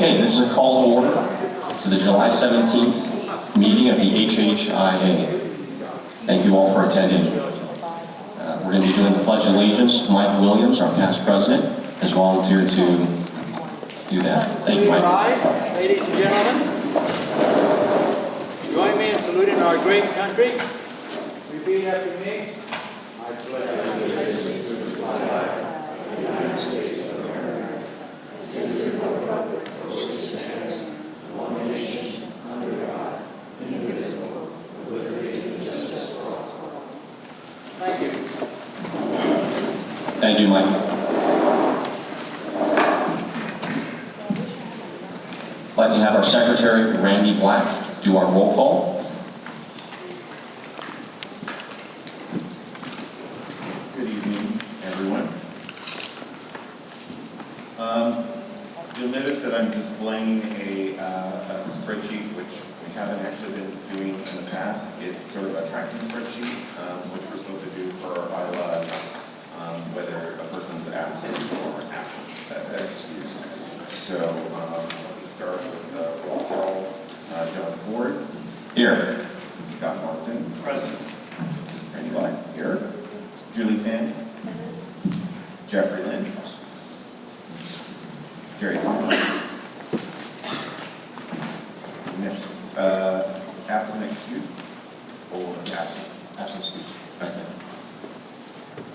Okay, this is a call to order to the July 17th meeting of the HHIA. Thank you all for attending. We're going to be doing the Pledge of Allegiance. Mike Williams, our past president, has volunteered to do that. Thank you, Mike. Rise, ladies and gentlemen. Join me in saluting our great country. Repeat after me. I pledge allegiance to the flag of the United States of America, and to the republic for which it stands, one nation, under God, indivisible, with liberty and justice for all. Thank you. Thank you, Mike. I'd like to have our secretary, Randy Black, do our roll call. Good evening, everyone. You'll notice that I'm displaying a spreadsheet, which we haven't actually been doing in the past. It's sort of a tracking spreadsheet, which we're supposed to do for our bylaws, whether a person's absent or absent, excused. So let me start with roll call. John Ford. Here. Scott Martin. Present. Randy Black. Here. Julie Tan. Jeffrey Lynn. Jerry Thomas. Absent excused. Or absent. Absent excused. Thank you.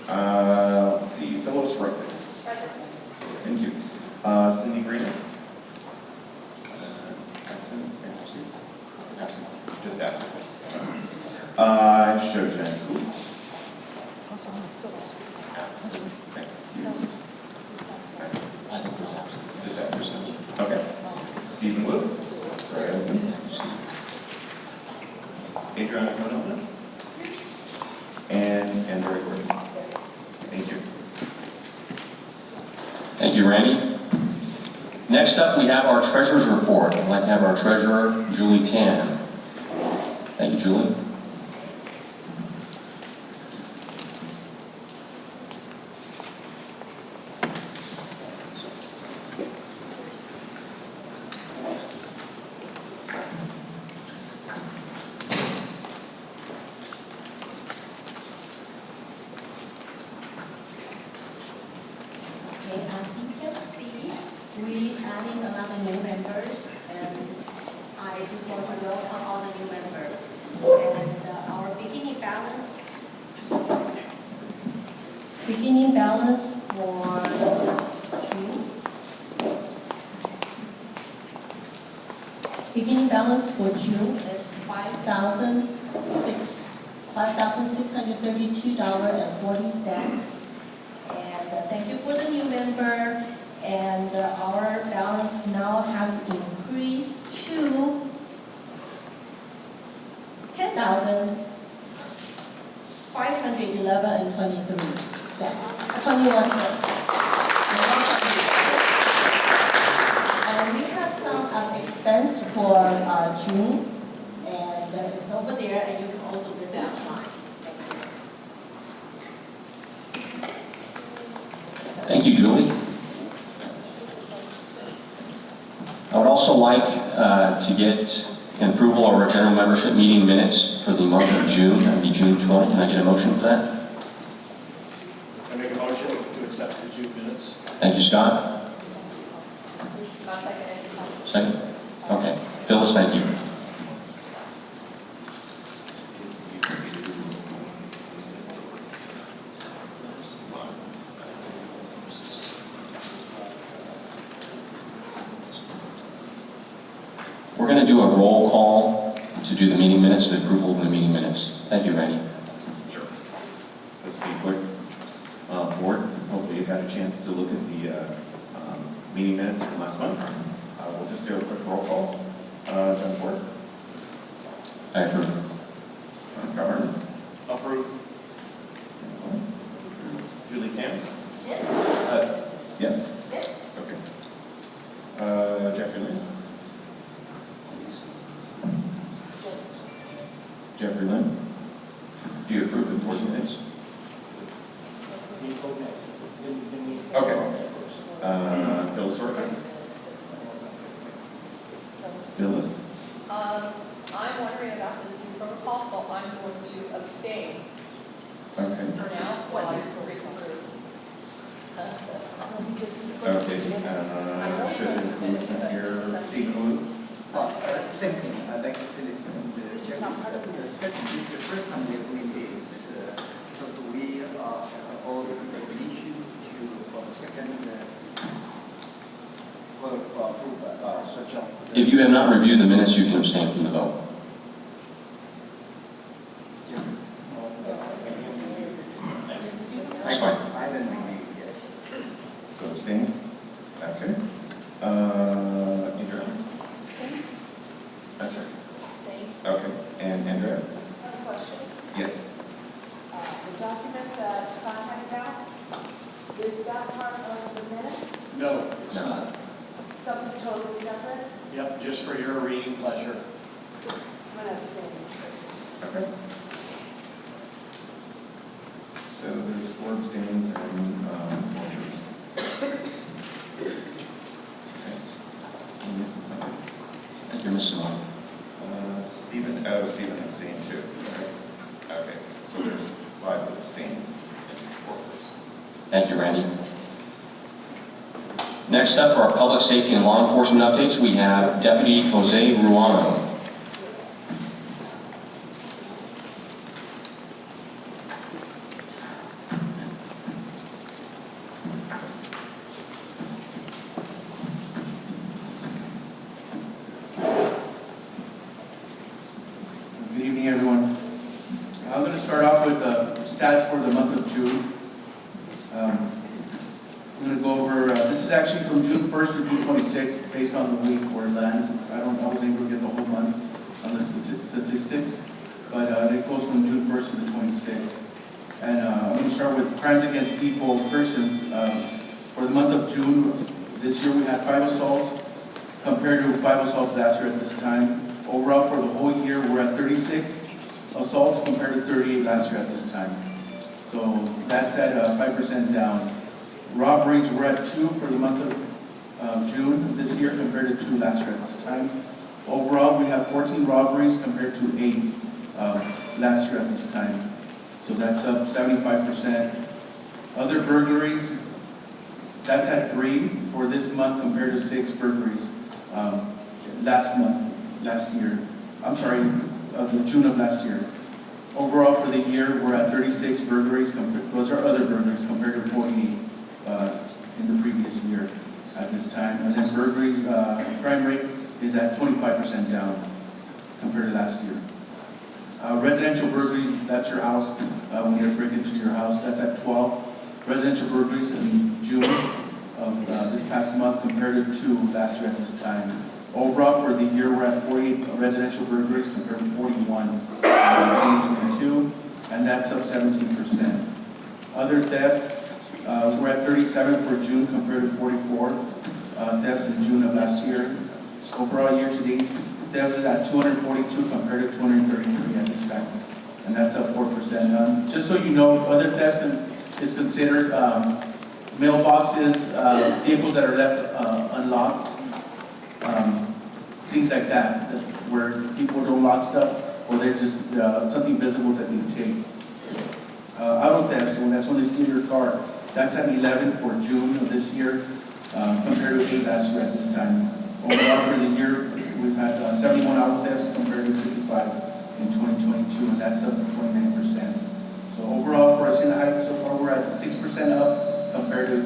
Let's see. Phyllis Rockus. Thank you. Cindy Green. Absent excused. Absent. Just absent. Shojan Koo. Absent excused. I think there's absent. Just absent. Okay. Stephen Wu. Present. Adriana Manolas. And Andrea Gordon. Thank you. Thank you, Randy. Next up, we have our treasurer's report. I'd like to have our treasurer, Julie Tan. Thank you, Julie. Okay, as you can see, we adding a lot of new members, and I just want to welcome all the new members. And our beginning balance for June. Beginning balance for June is $5,632.40. And thank you for the new member. And our balance now has increased to $10,511.21 cents. And we have some expense for June, and it's over there, and you can also visit online. Thank you, Julie. I would also like to get an approval of our general membership meeting minutes for the month of June. That would be June 20th. Can I get a motion for that? I make a motion to accept the June minutes. Thank you, Scott. Second? Okay. Phyllis, thank you. We're going to do a roll call to do the meeting minutes, the approval of the meeting minutes. Thank you, Randy. Sure. This will be quick. Board, hopefully you had a chance to look at the meeting minutes from last month. We'll just do a quick roll call. John Ford. I approve. Scott Martin. Approve. Julie Tam. Yes. Yes? Yes. Okay. Jeffrey Lynn. Jeffrey Lynn. Do you approve the 40 minutes? Okay. Phil Sorkas. Phyllis? I'm wondering about this new protocol, so I'm going to abstain Okay. for now while I read through. Okay, should include here, Steve Blue? Same thing, I'd like to fill it in the second, this is the first time we're doing this. So do we all the issue for the second, for approve such a... If you have not reviewed the minutes, you can abstain from the vote. That's fine. I haven't reviewed yet. So abstain? Okay. Andrea? Same, That's right. same. Okay, and Andrea? I have a question. Yes. The document that Scott handed out, is that part of the minutes? No, it's not. Something totally separate? Yep, just for your reading pleasure. I'm going to abstain. Okay. So there's 4 abstains and 4 approves. Okay. I'm missing something. I think you're missing one. Stephen abstained too. Okay, so there's 5 abstains and 4 approves. Thank you, Randy. Next up, for our public safety and law enforcement updates, we have Deputy Jose Ruano. Good evening, everyone. I'm going to start off with the stats for the month of June. I'm going to go over, this is actually from June 1st to June 26th, based on the week where it lands. I wasn't able to get the whole month on the statistics, but it goes from June 1st to the 26th. And I'm going to start with crimes against people, persons. For the month of June, this year we had 5 assaults, compared to 5 assaults last year at this time. Overall, for the whole year, we're at 36 assaults compared to 38 last year at this time. So that's at 5% down. Robberies, we're at 2 for the month of June this year compared to 2 last year at this time. Overall, we have 14 robberies compared to 8 last year at this time. So that's up 75%. Other burglaries, that's at 3 for this month compared to 6 burglaries last year. I'm sorry, the June of last year. Overall for the year, we're at 36 burglaries. Those are other burglaries compared to 48 in the previous year at this time. And then burglaries, crime rate is at 25% down compared to last year. Residential burglaries, that's your house. When they break into your house, that's at 12 residential burglaries in June of this past month compared to 2 last year at this time. Overall, for the year, we're at 48 residential burglaries compared to 41 in 2022, and that's up 17%. Other thefts, we're at 37 for June compared to 44 thefts in June of last year. Overall, year-to-date, thefts is at 242 compared to 233 at this time, and that's up 4%. Just so you know, other thefts is considered mailboxes, vehicles that are left unlocked, things like that, where people don't lock stuff, or they're just something visible that they take. Auto theft, and that's when they steal your car. That's at 11 for June of this year, compared to 8 last year at this time. Overall for the year, we've had 71 auto thefts compared to 55 in 2022, and that's up 29%. So overall for Hacienda Heights, so far we're at 6% up compared to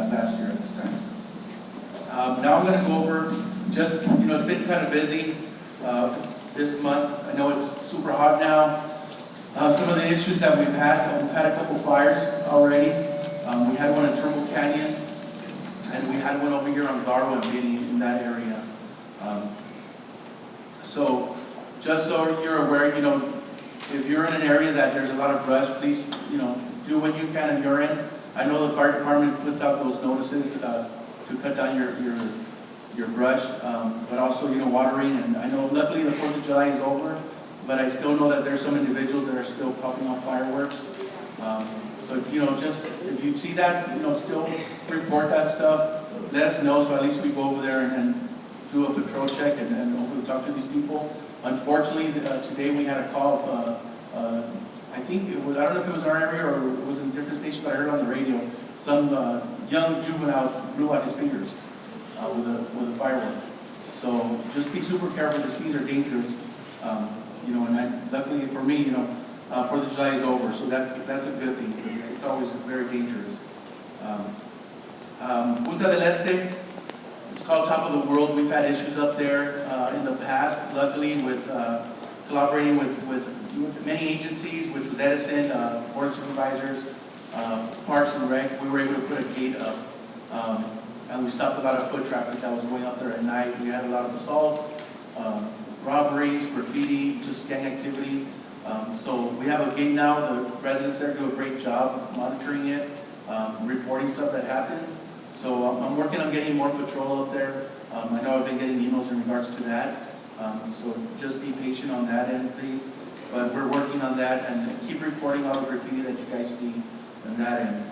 last year at this time. Now I'm going to go over just, it's been kind of busy this month. I know it's super hot now. Some of the issues that we've had a couple fires already. We had one in Turnbull Canyon, and we had one over here on Garwa and Vinny in that area. So just so you're aware, if you're in an area that there's a lot of brush, please, do what you can on your end. I know the fire department puts out those notices to cut down your brush, but also, watering. And I know luckily the 4th of July is over, but I still know that there's some individuals that are still popping off fireworks. So, just if you see that, still report that stuff. Let us know, so at least we go over there and do a patrol check and hopefully talk to these people. Unfortunately, today we had a call of, I think it was, I don't know if it was our area or it was in a different station, but I heard on the radio, some young juvenile blew out his fingers with a firework. So just be super careful, these are dangerous. And luckily for me, 4th of July is over, so that's a good thing, because it's always very dangerous. Punta del Este, it's called Top of the World. We've had issues up there in the past, luckily with collaborating with many agencies, which was Edison, Board of Supervisors, Parks and Rec. We were able to put a gate up, and we stopped a lot of foot traffic that was going up there at night. We had a lot of assaults, robberies, graffiti, just gang activity. So we have a gate now. The residents there do a great job monitoring it, reporting stuff that happens. So I'm working on getting more patrol up there. I know I've been getting emails in regards to that. So just be patient on that end, please. But we're working on that, and keep reporting all the graffiti that you guys see on that end.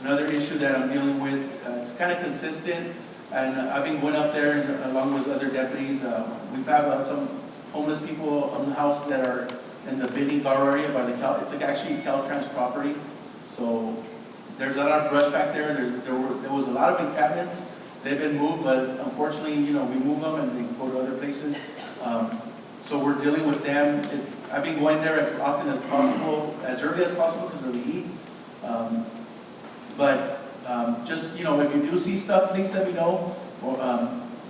Another issue that I'm dealing with, it's kind of consistent, and I've been going up there along with other deputies. We've had some homeless people on the house that are in the Biddy Bar area by the it's actually Caltrans property. So there's a lot of brush back there. There was a lot of encampments. They've been moved, but unfortunately, we move them and they go to other places. So we're dealing with them. I've been going there as often as possible, as early as possible because of the heat. Just, if you do see stuff, please let me know. Or,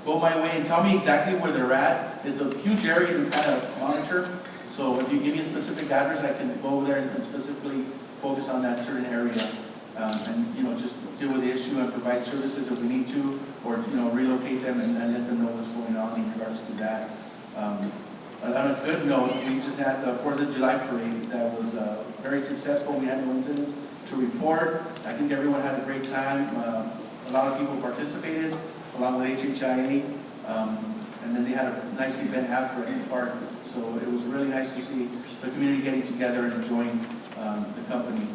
go my way and tell me exactly where they're at. It's a huge area to kind of monitor. So if you give me a specific address, I can go over there and specifically focus on that certain area. Just deal with the issue and provide services if we need to, or, relocate them and let them know what's going on in regards to that. On a good note, we just had the 4th of July parade that was very successful. We had no incidents to report. I think everyone had a great time. A lot of people participated, along with HHIA. And then they had a nice event after in the park. So it was really nice to see the community getting together and enjoying the company.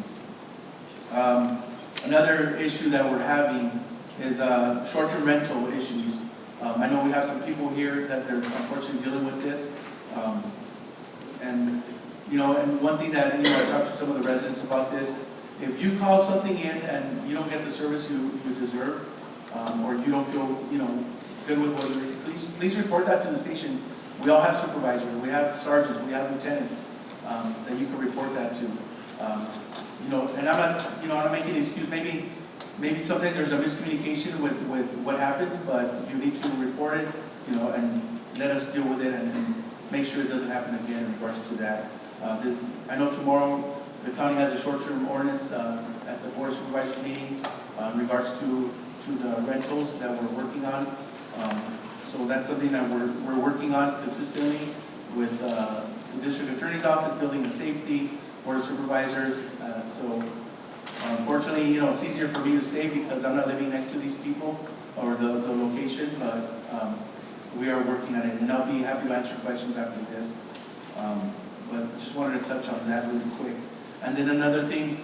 Another issue that we're having is short-term rental issues. I know we have some people here that they're unfortunately dealing with this. And one thing that, I talked to some of the residents about this, if you call something in and you don't get the service you deserve, or you don't feel, good with what you're, please report that to the station. We all have supervisors, we have sergeants, we have lieutenants, that you can report that to. And I'm not making an excuse. Maybe sometimes there's a miscommunication with what happens, but you need to report it, and let us deal with it and make sure it doesn't happen again in regards to that. I know tomorrow the county has a short-term ordinance at the Board of Supervisors meeting in regards to the rentals that we're working on. So that's something that we're working on consistently with the District Attorney's Office, Building and Safety, Board of Supervisors. So unfortunately, it's easier for me to say because I'm not living next to these people or the location, but we are working on it, and I'll be happy to answer questions after this. But just wanted to touch on that really quick. And then another thing,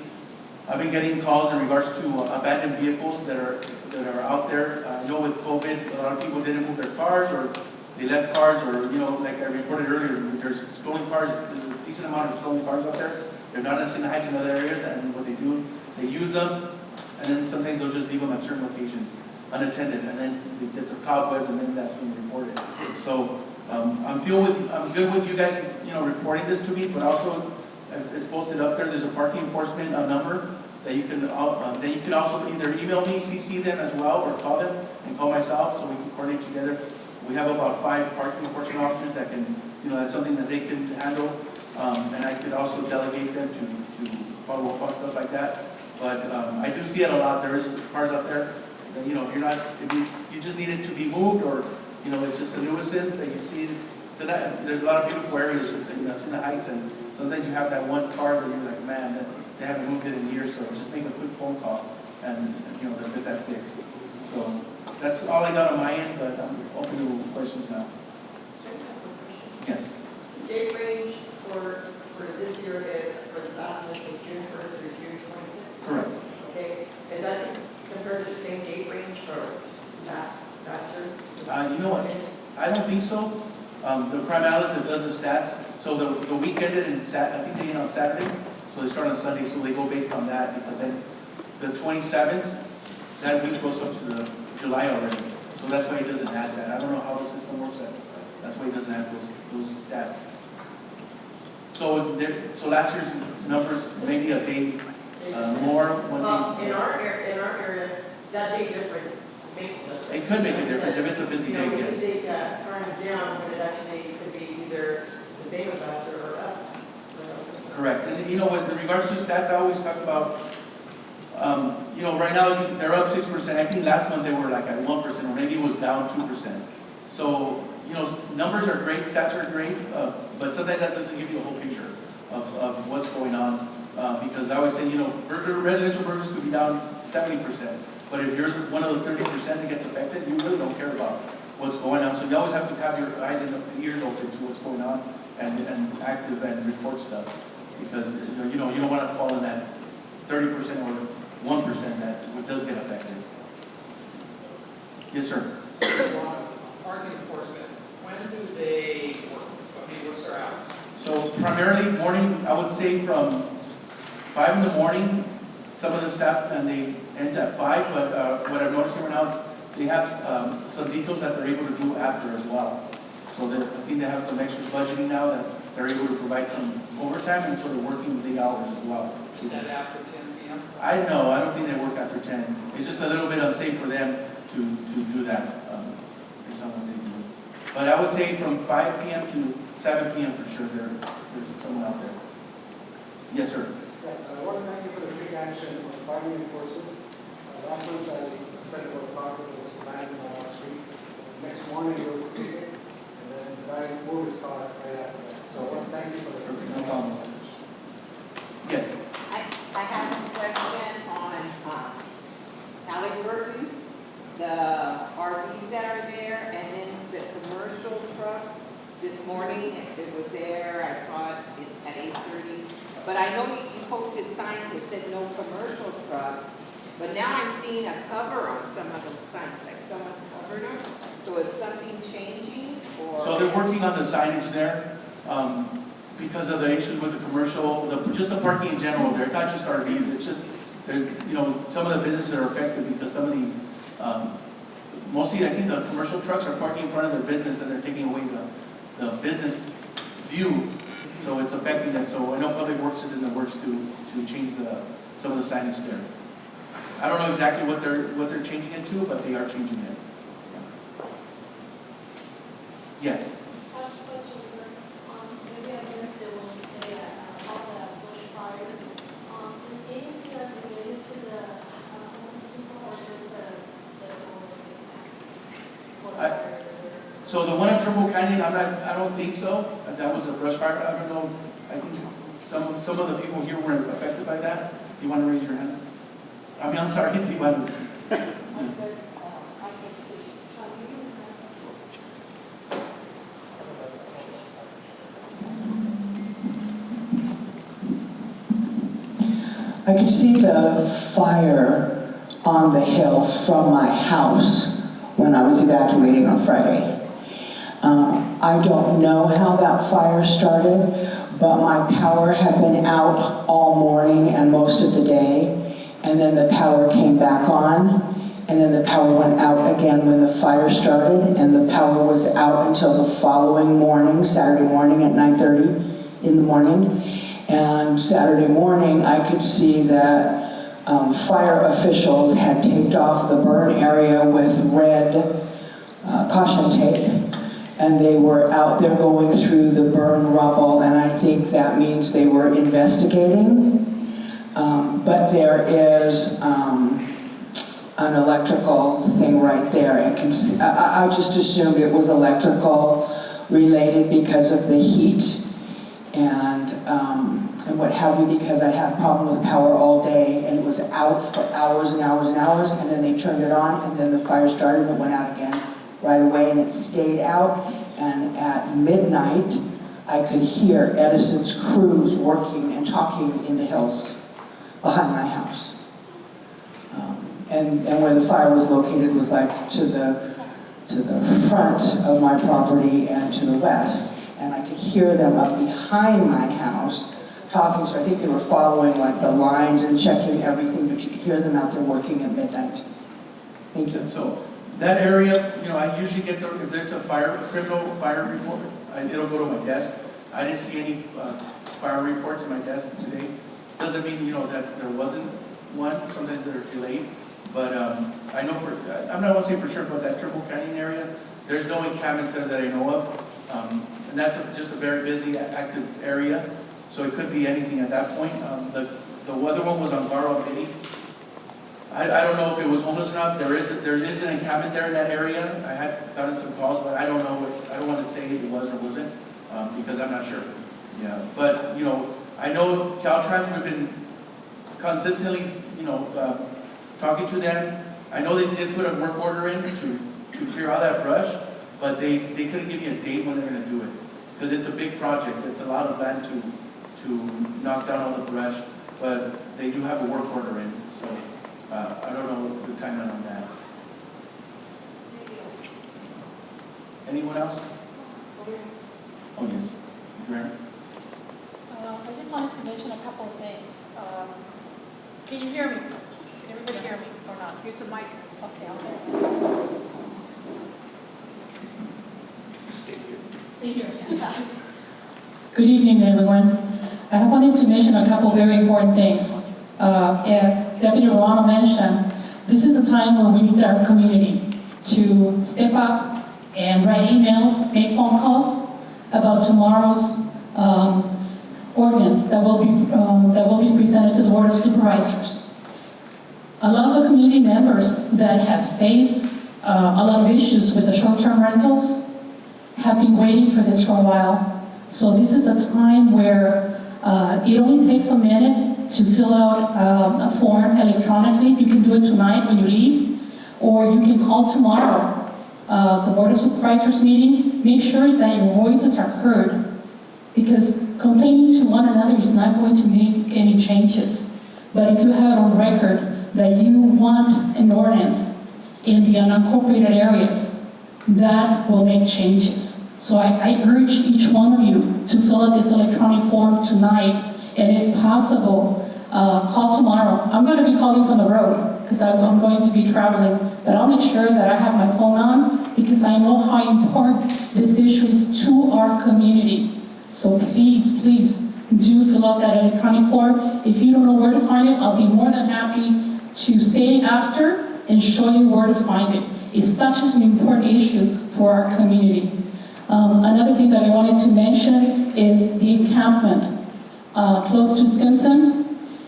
I've been getting calls in regards to abandoned vehicles that are out there. I know with COVID, a lot of people didn't move their cars, or they left cars, or like I reported earlier, there's stolen cars. There's a decent amount of stolen cars out there. They're not in Hacienda Heights and other areas, and what they do, they use them, and then sometimes they'll just leave them at certain locations unattended, and then they get their cobwebs, and then that's when you report it. So I'm good with you guys, reporting this to me, but also it's posted up there. There's a parking enforcement number that you can also either email me, CC them as well, or call them and call myself so we can coordinate together. We have about 5 parking enforcement officers that can, that's something that they can handle, and I could also delegate them to follow up on stuff like that. But I do see it a lot. There is cars out there that, if you just need it to be moved, or it's just a nuisance that you see. There's a lot of beautiful areas in Hacienda Heights, and sometimes you have that one car that you're like, man, they haven't moved it in years, so just make a quick phone call and they'll get that fixed. So that's all I got on my end, but I'm open to questions now. Yes. The date range for this year, for the last month was June 1st or June 26th? Correct. Okay, is that compared to the same date range for last year? You know what? I don't think so. The crime analyst that does the stats, so the week ended I think they end on Saturday, so they start on Sunday, so they go based on that, because then the 27th, that week goes up to the July already. So that's why he doesn't have that. I don't know how the system works. That's why he doesn't have those stats. So last year's numbers, maybe a day more, one day. In our area, that day difference makes a difference. It could make a difference if it's a busy day, You yes. can take crime is down, but it actually could be either the same as us or up. Correct. And you know, with regards to stats, I always talk about, you know, right now they're up 6%. I think last month they were like at 1%, or maybe it was down 2%. So, you know, numbers are great, stats are great, but sometimes that doesn't give you a whole picture of what's going on. Because I always say, you know, residential burglaries could be down 70%. But if you're one of the 30% that gets affected, you really don't care about what's going on. So you always have to have your eyes and ears open to what's going on and active and report stuff. Because, you know, you don't want to fall in that 30% or 1% that does get affected. Yes, sir. Parking enforcement, when do they work? I mean, what's their hours? So primarily morning, I would say from 5 in the morning, some of the staff, and they end at 5, but what I'm noticing right now, they have some details that they're able to do after as well. So I think they have some extra budgeting now that they're able to provide some overtime, and so they're working late hours as well. Is that after 10 p.m.? I don't think they work after 10. It's just a little bit unsafe for them to do that, based on what they do. But I would say from 5 p.m. to 7 p.m. for sure, there's someone out there. Yes, sir. I want to thank you for the big action on finding enforcement. Last month I spent about talk with this man on our street. Next morning it was ticket, and then the guy before was caught right after that. So I want to thank you for the perfect. No problem. Yes. I have a question on Halliburton, the RVs that are there, and then the commercial truck. This morning, it was there, I saw it at 8:30. But I know you posted signs that said no commercial truck, but now I'm seeing a cover on some of those signs, like someone covered them. So is something changing, or? So they're working on the signage there, because of the issues with the commercial, just the parking in general there. It's not just RVs, it's just, you know, some of the businesses are affected because some of these, mostly I think the commercial trucks are parking in front of their business and they're taking away the business view. So it's affecting them. So I know Public Works is in the works to change some of the signage there. I don't know exactly what they're changing it to, but they are changing it. Yes. Maybe I missed it when you say about that bush fire. Is anything related to the homeless people or just the So the one in Triple Canyon, I don't think so. That was a brush fire. I don't know. I think some of the people here were affected by that. You want to raise your hand? I mean, I'm sorry. Do you want to? I can see. I could see the fire on the hill from my house when I was evacuating on Friday. I don't know how that fire started, but my power had been out all morning and most of the day, and then the power came back on, and then the power went out again when the fire started, and the power was out until the following morning, Saturday morning at 9:30 in the morning. And Saturday morning, I could see that fire officials had taped off the burn area with red caution tape. And they were out there going through the burn rubble, and I think that means they were investigating. But there is an electrical thing right there. I just assumed it was electrical related because of the heat and what have you, because I had a problem with power all day, and it was out for hours and hours and hours, and then they turned it on, and then the fire started and it went out again right away, and it stayed out. And at midnight, I could hear Edison's crews working and talking in the hills behind my house. And where the fire was located was like to the to the front of my property and to the west. And I could hear them up behind my house talking, so I think they were following like the lines and checking everything, but you could hear them out there working at midnight. Thank you. So that area, you know, I usually get the, if there's a criminal fire report, it'll go to my desk. I didn't see any fire reports at my desk today. Doesn't mean, you know, that there wasn't one. Sometimes they're delayed. But I know I'm not going to say for sure, but that Triple Canyon area, there's no encampments there that I know of. And that's just a very busy, active area. So it could be anything at that point. The other one was on Garrow Bay. I don't know if it was homeless or not. There is an encampment there in that area. I had gotten some calls, but I don't know. I don't want to say if it was or wasn't because I'm not sure. Yeah, but you know, I know Caltrans. We've been consistently, you know, talking to them. I know they did put a work order in to clear all that brush, but they couldn't give me a date when they're going to do it because it's a big project. It's a lot of land to knock down all the brush, but they do have a work order in, so. I don't know the timeline on that. Anyone else? Oh, yes. Adriana? I just wanted to mention a couple of things. Can you hear me? Can everybody hear me or not? Here's a mic. Okay, I'll go. Stay here. Stay here. Good evening, everyone. I wanted to mention a couple very important things. As Deputy Ruano mentioned, this is a time where we need our community to step up and write emails, make phone calls about tomorrow's ordinance that will be presented to the Board of Supervisors. A lot of the community members that have faced a lot of issues with the short-term rentals have been waiting for this for a while. So this is a time where it only takes a minute to fill out a form electronically. You can do it tonight when you leave, or you can call tomorrow, the Board of Supervisors meeting. Make sure that your voices are heard, because complaining to one another is not going to make any changes. But if you have it on record that you want an ordinance in the unincorporated areas, that will make changes. So I urge each one of you to fill out this electronic form tonight, and if possible, call tomorrow. I'm going to be calling from the road because I'm going to be traveling, but I'll make sure that I have my phone on because I know how important this issue is to our community. So please, please do fill out that electronic form. If you don't know where to find it, I'll be more than happy to stay after and show you where to find it. It's such an important issue for our community. Another thing that I wanted to mention is the encampment close to Simpson.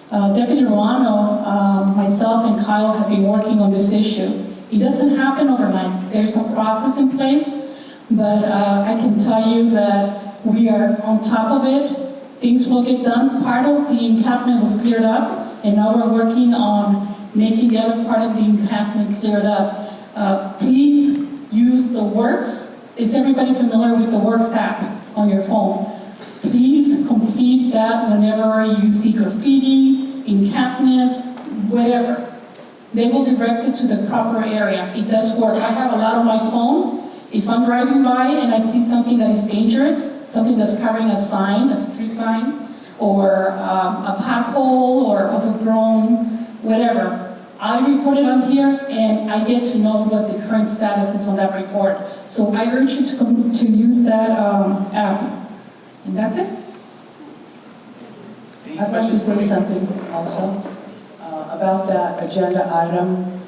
Deputy Ruano, myself and Kyle have been working on this issue. It doesn't happen overnight. There's a process in place, but I can tell you that we are on top of it. Things will get done. Part of the encampment was cleared up, and now we're working on making the other part of the encampment cleared up. Please use the Works. Is everybody familiar with the Works app on your phone? Please complete that whenever you see graffiti, encampments, whatever. They will direct it to the proper area. It does work. I have a lot on my phone. If I'm driving by and I see something that is dangerous, something that's carrying a sign, a street sign, or a pothole or overgrown, whatever, I report it on here and I get to know what the current status is on that report. So I urge you to use that app. And that's it. I'd like to say something also about that agenda item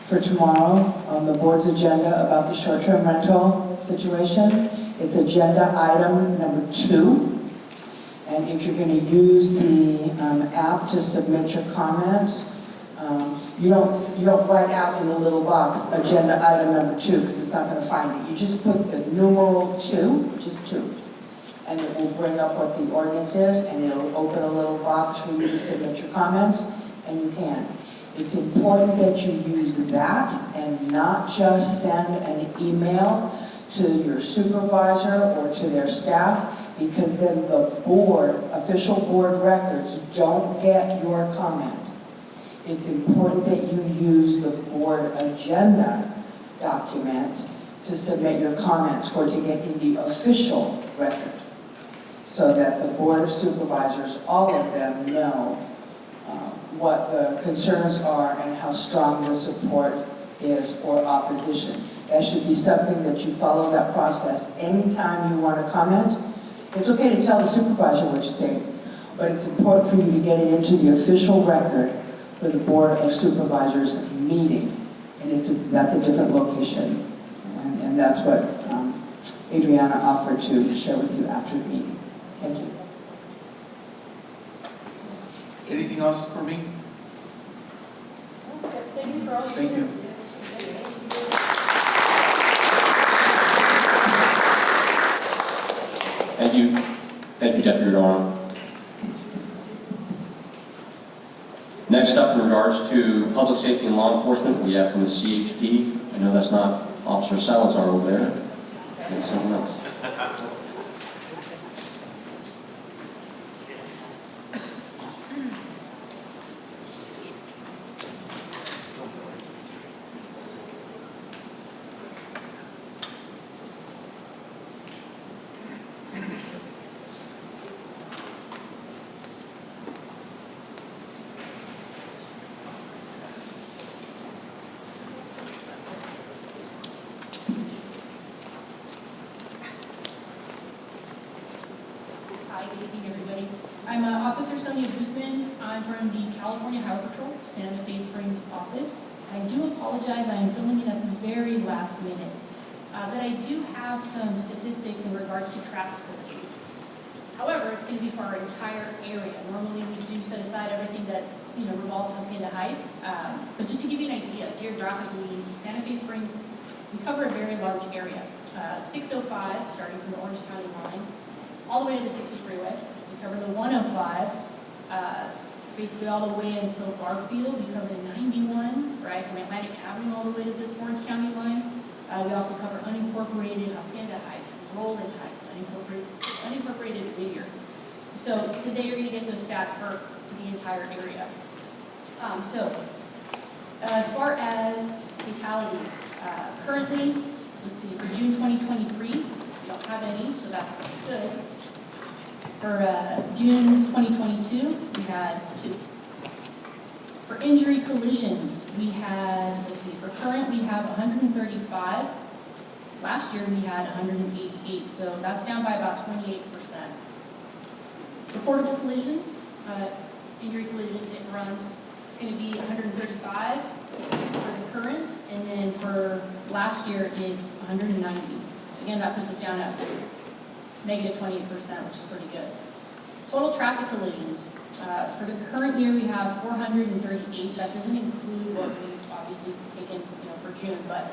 for tomorrow on the board's agenda about the short-term rental situation. It's agenda item number 2. And if you're going to use the app to submit your comments, you don't write out in the little box agenda item number 2 because it's not going to find it. You just put the numeral 2, just 2. And it will bring up what the ordinance is, and it'll open a little box for you to submit your comments, and you can. It's important that you use that and not just send an email to your supervisor or to their staff, because then the board, official board records, don't get your comment. It's important that you use the board agenda document to submit your comments for to get in the official record, so that the Board of Supervisors, all of them, know what the concerns are and how strong the support is or opposition. That should be something that you follow that process. Anytime you want to comment, it's okay to tell the supervisor what you think, but it's important for you to get it into the official record for the Board of Supervisors meeting. And that's a different location. And that's what Adriana offered to share with you after the meeting. Thank you. Anything else for me? Yes, thank you for all your Thank you. Thank you. Thank you, Deputy Ron. Next up, in regards to public safety and law enforcement, we have from the CHP. I know that's not Officer Salazar over there. And someone else. Hi, good evening, everybody. I'm Officer Sonia Guzman. I'm from the California Highway Patrol, Santa Fe Springs office. I do apologize, I am filling in at the very last minute. But I do have some statistics in regards to traffic collisions. However, it's going to be for our entire area. Normally, we do set aside everything that revolves Hacienda Heights. But just to give you an idea, geographically, Santa Fe Springs, we cover a very large area. 605, starting from the Orange County line, all the way to the 60 freeway. We cover the 105, basically all the way until Garfield. We cover the 91, right, from Atlantic Avenue all the way to the Orange County line. We also cover unincorporated Hacienda Heights, Roland Heights, unincorporated Whittier. So today you're going to get those stats for the entire area. As far as fatalities, currently, let's see, for June 2023, we don't have any, so that's good. For June 2022, we had 2. For injury collisions, we had, let's see, for current, we have 135. Last year, we had 188, so that's down by about 28%. Reportable collisions, injury collisions, hit and runs, it's going to be 135 for the current, and then for last year, it's 190. So again, that puts us down at negative 28%, which is pretty good. Total traffic collisions. For the current year, we have 438. That doesn't include what we've obviously taken, for June, but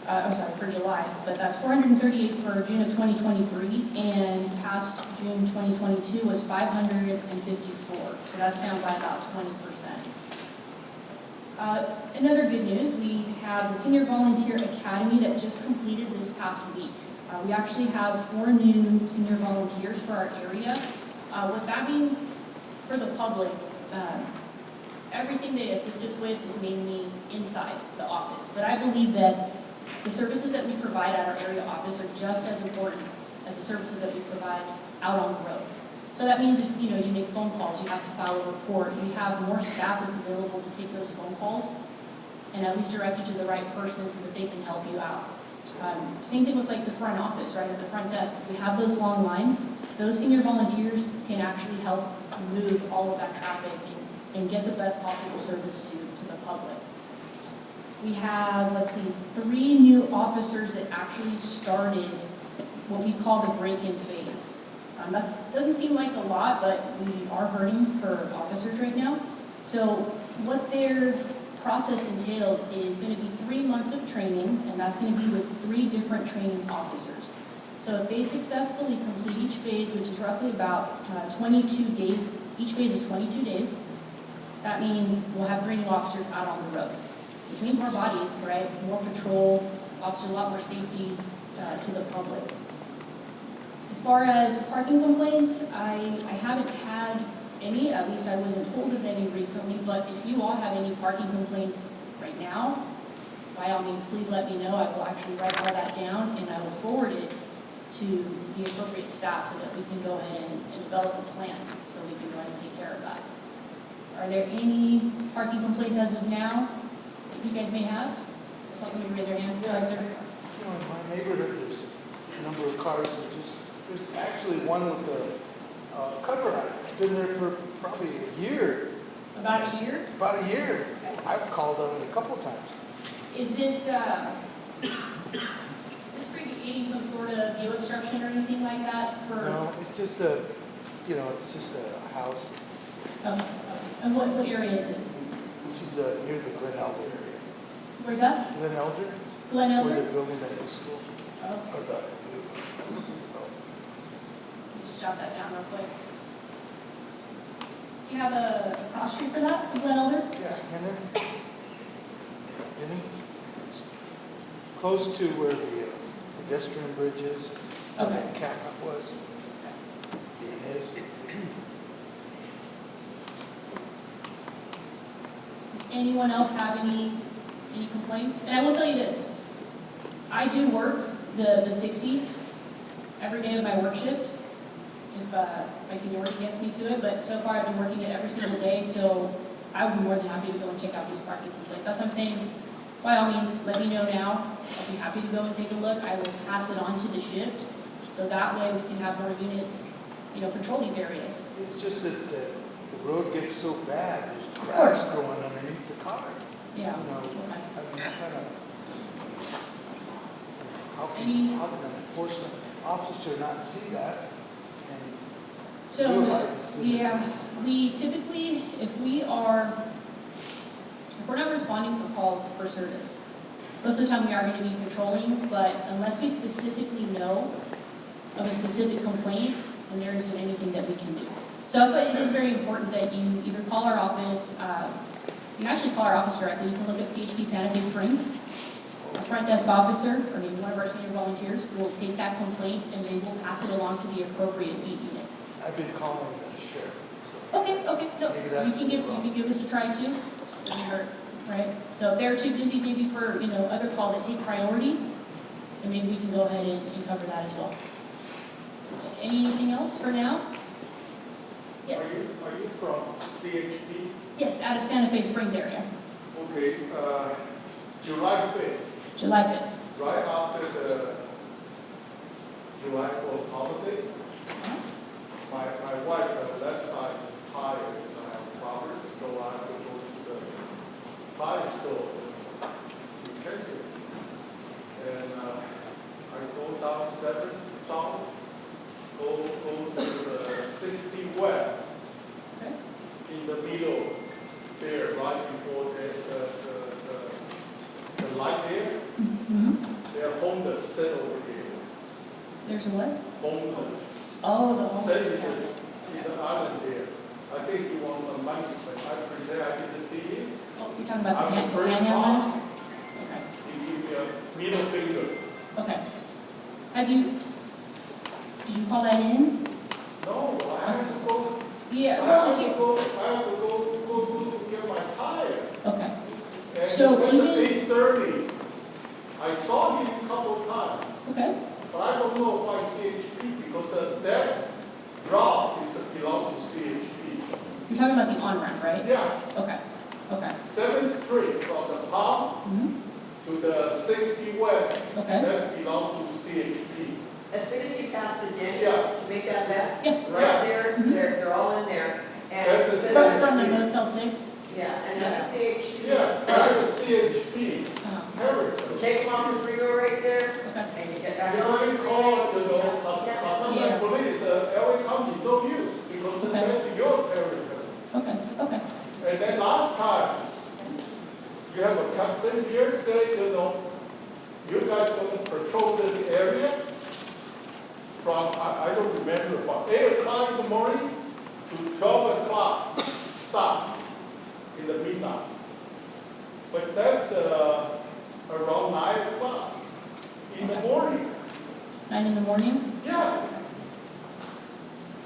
I'm sorry, for July. But that's 438 for June of 2023, and past June 2022 was 554. So that's down by about 20%. Another good news, we have the Senior Volunteer Academy that just completed this past week. We actually have 4 new senior volunteers for our area. What that means for the public, everything they assist us with is mainly inside the office. But I believe that the services that we provide at our area office are just as important as the services that we provide out on the road. So that means if you make phone calls, you have to file a report. We have more staff that's available to take those phone calls and at least direct you to the right person so that they can help you out. Same thing with the front office, right, at the front desk. If we have those long lines, those senior volunteers can actually help move all of that traffic and get the best possible service to the public. We have, 3 new officers that actually started what we call the break-in phase. That doesn't seem like a lot, but we are hurting for officers right now. So what their process entails is going to be 3 months of training, and that's going to be with 3 different training officers. So if they successfully complete each phase, which is roughly about 22 days, each phase is 22 days, that means we'll have 3 new officers out on the road, which means more bodies, right? More patrol, officers, a lot more safety to the public. As far as parking complaints, I haven't had any, at least I wasn't told of any recently, but if you all have any parking complaints right now, by all means, please let me know. I will actually write all that down and I will forward it to the appropriate staff so that we can go ahead and develop a plan so we can go ahead and take care of that. Are there any parking complaints as of now that you guys may have? I saw somebody raise their hand. Yeah, in my neighborhood, there's a number of cars there's actually one with the cover on it. It's been there for probably a year. About a year? About a year. I've called on it a couple of times. Is this creating some sort of view obstruction or anything like that for? No, it's just it's just a house. And what area is this? This is near the Glen Elder area. Where's that? Glen Elder? Glen Elder? Where they're building that new school. Oh, Or the new, just jot that down real quick. Do you have a cross street for that, for Glen Elder? yeah, Henning. Close to where the pedestrian bridge is, where Okay. that cabinet was. It is. Does anyone else have any complaints? And I will tell you this, I do work the 60 every day of my work shift, if my seniority gets me to it, but so far I've been working it every single day, so I would be more than happy to go and check out these parking complaints. That's what I'm saying, by all means, let me know now. I'll be happy to go and take a look. I will pass it on to the shift, so that way we can have more units, control these areas. It's just that the road gets so bad, there's grass growing underneath the car. Yeah. I mean, kind of, how can an enforcement officer not see that and So, realize it's been? yeah, we typically, if we're not responding for calls for service, most of the time we are going to be patrolling, but unless we specifically know of a specific complaint, then there isn't anything that we can do. So that's why it is very important that you either call our office, you can actually call our office directly. You can look up CHP Santa Fe Springs. A front desk officer, or maybe one of our senior volunteers, will take that complaint and they will pass it along to the appropriate beat unit. I've been calling the sheriff. So. Okay, no, Maybe you that's can give us a try too, doesn't hurt, right? So if they're too busy maybe for, other calls that take priority, then maybe we can go ahead and cover that as well. Anything else for now? Yes, Are you from CHP? yes, out of Santa Fe Springs area, Okay, July 5th, July 5th. right after the July 4th holiday, my wife has left side tire and I have a problem, so I have to go to the tire store to check it. And I go down 7 south, go to the 60 west, Okay. in the middle there, right before the light there. Mm-hmm. They're homeless, sit over there. There's a what? Homeless. Oh, the homeless. Sit Yeah. in the island there. I think he wants some money, but I pretend I didn't see him. Oh, you're talking about I'm the the first panhandlers? one. Okay. He gave me a middle finger. Okay. Did you call that in? No, I have to go. Yeah, I well, have here, to go to get my tire. okay. And So it was even- at 8:30. I saw him a couple of times, Okay. but I don't know if I CHP because that route belongs to CHP. You're talking about the on-ramp, right? Yeah, Okay. 7th Street from the palm Mm-hmm. to the 60 west, Okay. that belongs to CHP. As soon as you pass the gym, Yeah. to make that left, Yeah. right there, Mhm. they're all in there. That's And a- From the Motel 6? yeah, and that's CHP. Yeah, that's a CHP Uh-huh. heritage. Take them off the freeway right there, Okay. and you get You back on the already freeway. called, Yeah. Hacienda police, LA County, no use, because Okay. that's your heritage. Okay. And then last time, you have a captain here say, you guys going to patrol this area from, I don't remember, from 8 o'clock in the morning to 12 o'clock, stop in the midnight. But that's around 9 o'clock in the morning. 9 in the morning? Yeah.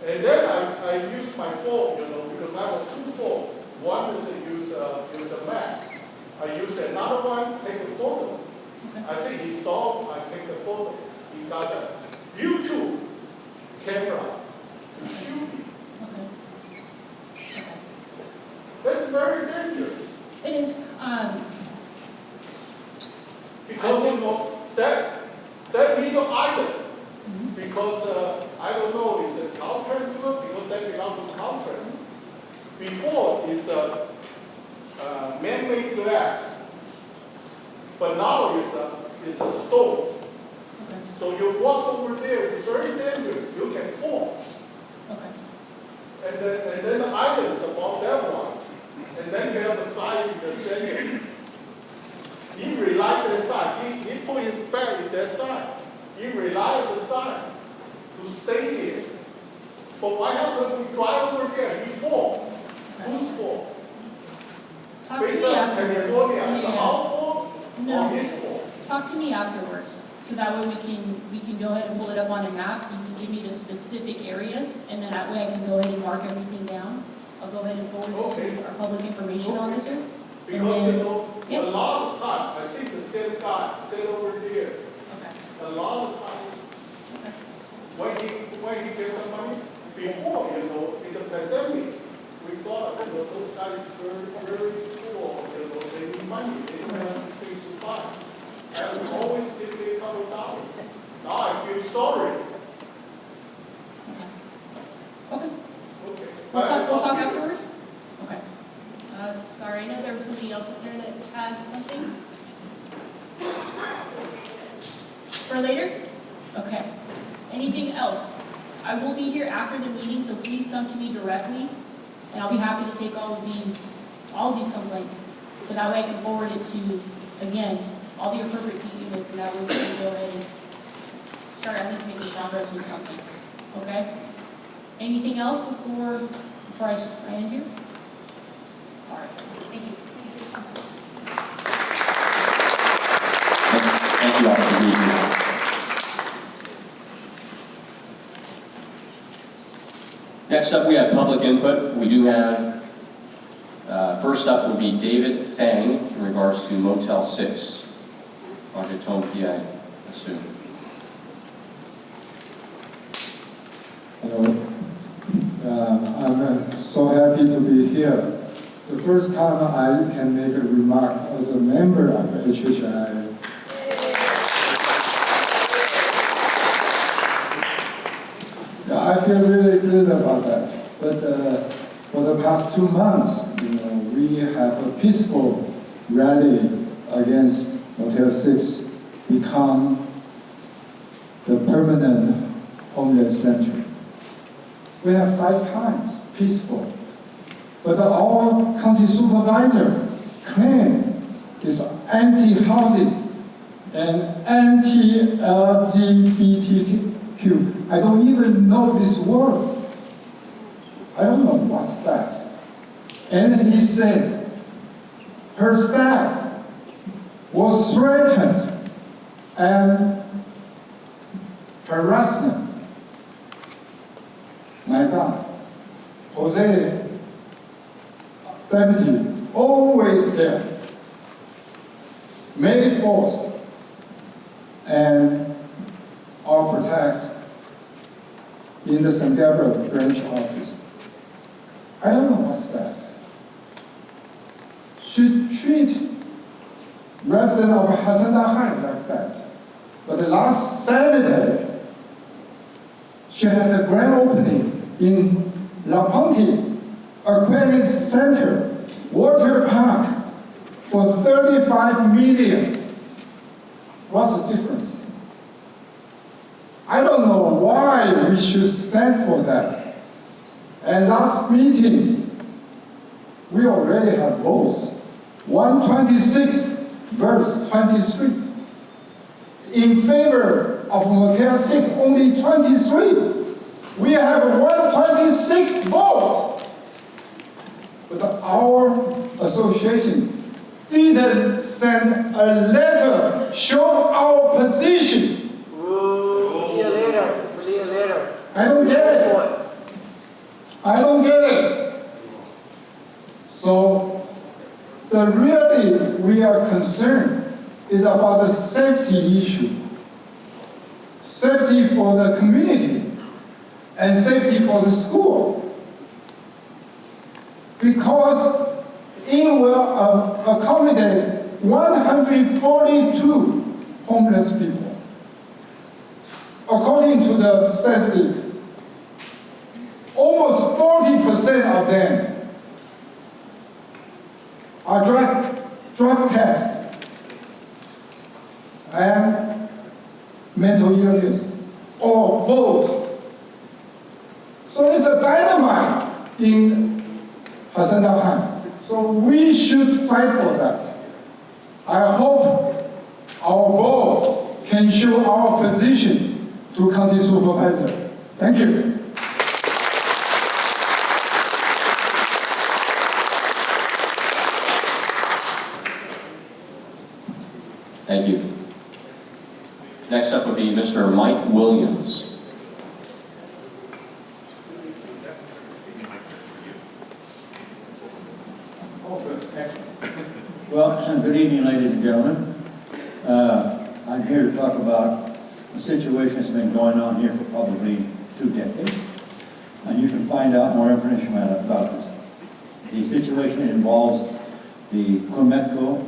And then I use my phone, because I have 2 phones. One is to use a map. I used another one, take a photo. I think he saw I take the photo. He got a YouTube camera to shoot me. Okay. That's very dangerous. It is, Because you know, that legal item, because I don't know, is it Caltrans to it? Because that belongs to Caltrans. Before it's man-made glass, but now it's a stove. okay, So you walk over there, it's very dangerous. You can fall. okay, And then the item is about that one. And then you have a sign in the center. He relied on the sign. He put his back in that sign. He relied on the sign to stay there. But what happens when we drive over there? He falls. Whose fault? talk to Based me on afterwards. California, it's Yeah. our fault No. or his fault? Talk to me afterwards, so that way we can go ahead and pull it up on a map. You can give me the specific areas, and then that way I can go ahead and mark everything down. I'll go ahead and forward this Okay. to our public information officer. Because then- you know, Yep. a lot of times, I think the same guy sit over there. Okay, A lot of times, okay, when he gets some money, before, you know, in the pandemic, we thought, you know, those guys very poor, you know, they need money, they don't have things to buy. And we always give them $100. Now I feel sorry. okay. Okay. We'll talk afterwards? Okay. Sorry, I know there was somebody else up there that had something. For later? Okay. Anything else? I will be here after the meeting, so please come to me directly, and I'll be happy to take all of these complaints. So that way I can forward it to, again, all the appropriate units, and that way we can go ahead and start at least making progress with something. Okay? Anything else before I end here? All right, thank you. Thank you all for being here. Next up, we have public input. We do have, first up would be David Fang in regards to Motel 6. Project Home Key, I assume. Hello. I'm so happy to be here. The first time I can make a remark as a member of HHIA. Yeah, I feel really good about that. But for the past 2 months, we have a peaceful rally against Motel 6 become the permanent homeless center. We have 5 times peaceful. But our county supervisor claimed it's anti-housing and anti-LGBTQ. I don't even know this word. I don't know what's that. And he said her staff was threatened and harassment. My God, Jose, deputy, always there. May 4th, and our protects in the San Gabriel branch office. I don't know what's that. She treat resident of Hacienda Heights like that. But last Saturday, she had a grand opening in La Ponte Aquatic Center, water park, for $35 million. What's the difference? I don't know why we should stand for that. And last meeting, we already have votes. 126 verse 23. In favor of Motel 6, only 23. We have 126 votes. But our association didn't send a letter show our position. We need a letter. I don't get it. I don't get it. So really we are concerned is about the safety issue. Safety for the community and safety for the school. Because it will accommodate 142 homeless people. According to the statistic, almost 40% of them are drug tests and mental illness, or both. So it's a dynamite in Hacienda Heights. So we should fight for that. I hope our board can show our position to county supervisor. Thank you. Thank you. Next up would be Mr. Mike Williams. Well, good evening, ladies and gentlemen. I'm here to talk about a situation that's been going on here for probably 2 decades. And you can find out more information about this. The situation involves the Cumetco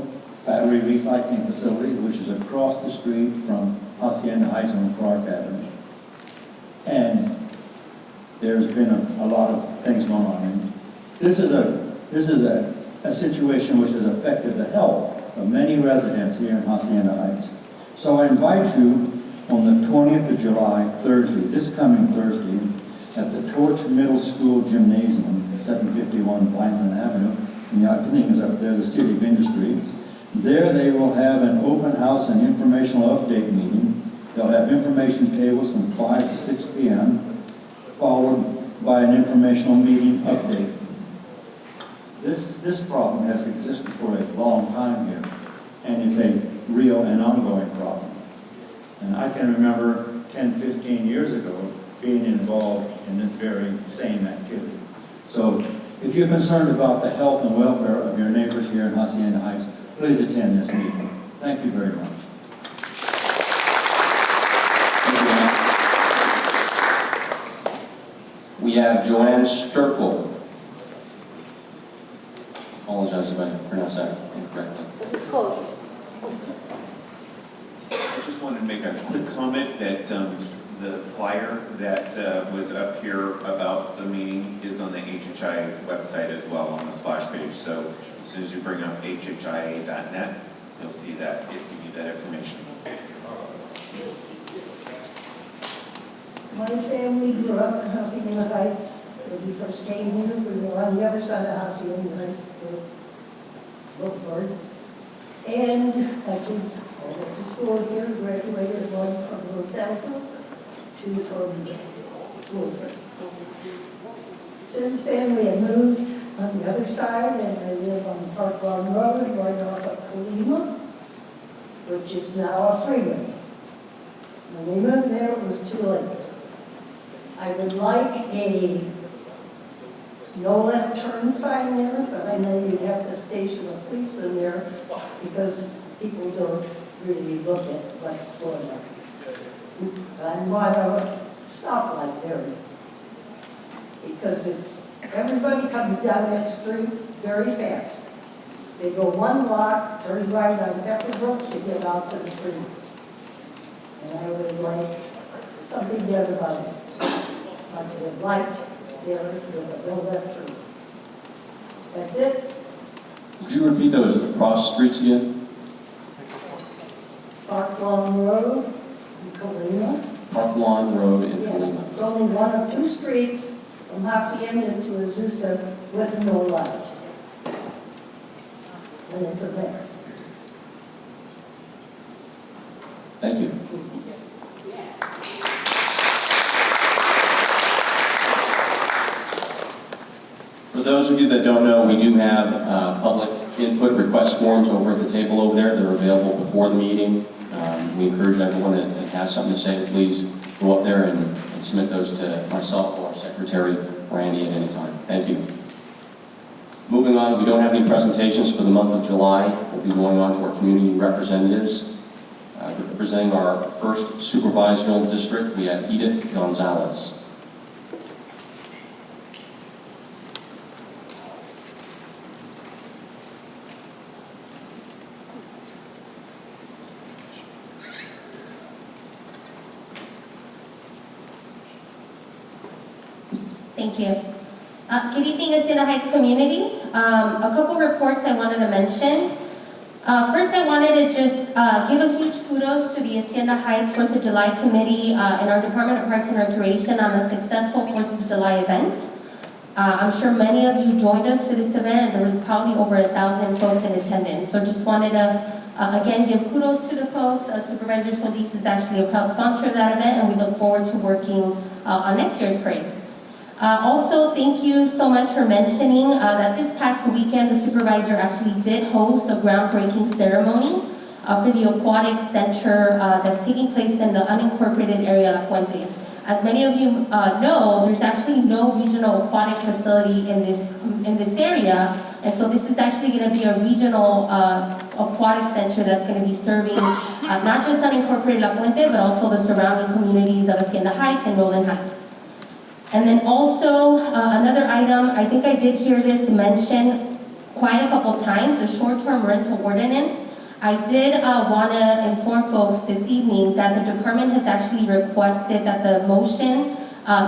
Battery Recycling Facility, which is across the street from Hacienda Heights on Clark Avenue. And there's been a lot of things going on. And this is a situation which has affected the health of many residents here in Hacienda Heights. So I invite you on the 20th of July, Thursday, this coming Thursday, at the Torch Middle School Gymnasium, 751 Blankman Avenue, and the opening is up there, the City of Industry. There they will have an open house and informational update meeting. They'll have information tables from 5 to 6 p.m., followed by an informational meeting update. This problem has existed for a long time here, and is a real and ongoing problem. And I can remember 10, 15 years ago being involved in this very same activity. So if you're concerned about the health and welfare of your neighbors here in Hacienda Heights, please attend this meeting. Thank you very much. We have Joanne Sturkle. Apologize if I pronounced that incorrectly. It's close. I just wanted to make a quick comment that the flyer that was up here about the meeting is on the HHIA website as well on the splash page. So as soon as you bring up hhia.net, you'll see that if you need that information. My family grew up in Hacienda Heights. When we first came here, we were on the other side of Hacienda Heights, Boulevard. And my kids all went to school here, graduated one from Los Altos, 2 from Wilson. Since then, we have moved on the other side, and I live on Park Lawn Road, right off of Colima, which is now a freeway. When we moved there, it was too late. I would like a no left turn sign there, but I know you'd have to station a policeman there because people don't really look at what's going on. I want a stoplight there because everybody comes down that street very fast. They go 1 block, turn right on Pepperbrook to get out to the freeway. And I would like something done about it. Like a light there with a no left turn. That's it. Would you repeat those cross streets again? Park Lawn Road in Colima. Park Lawn Road in Yes, Colima. it's only 1 of 2 streets from Hacienda to Azusa with no light. And it's a mess. Thank you. For those of you that don't know, we do have public input request forms over at the table over there. They're available before the meeting. We encourage everyone that has something to say to please go up there and submit those to myself or our secretary, Randy, at any time. Thank you. Moving on, we don't have any presentations for the month of July. We'll be going on to our community representatives. Representing our first supervisoral district, we have Edith Gonzalez. Thank you. Good evening, Hacienda Heights community. A couple reports I wanted to mention. First, I wanted to just give a huge kudos to the Hacienda Heights 4th of July Committee and our Department of Parks and Recreation on a successful 4th of July event. I'm sure many of you joined us for this event, and there was probably over 1,000 folks in attendance. So just wanted to, again, give kudos to the folks. Supervisor Solis is actually a proud sponsor of that event, and we look forward to working on next year's parade. Also, thank you so much for mentioning that this past weekend, the supervisor actually did host a groundbreaking ceremony for the aquatic center that's taking place in the unincorporated area of La Fuente. As many of you know, there's actually no regional aquatic facility in this area, and so this is actually going to be a regional aquatic center that's going to be serving not just unincorporated La Fuente, but also the surrounding communities of Hacienda Heights and Rolling Heights. And then also, another item, I think I did hear this mentioned quite a couple times, the short-term rental ordinance. I did want to inform folks this evening that the department has actually requested that the motion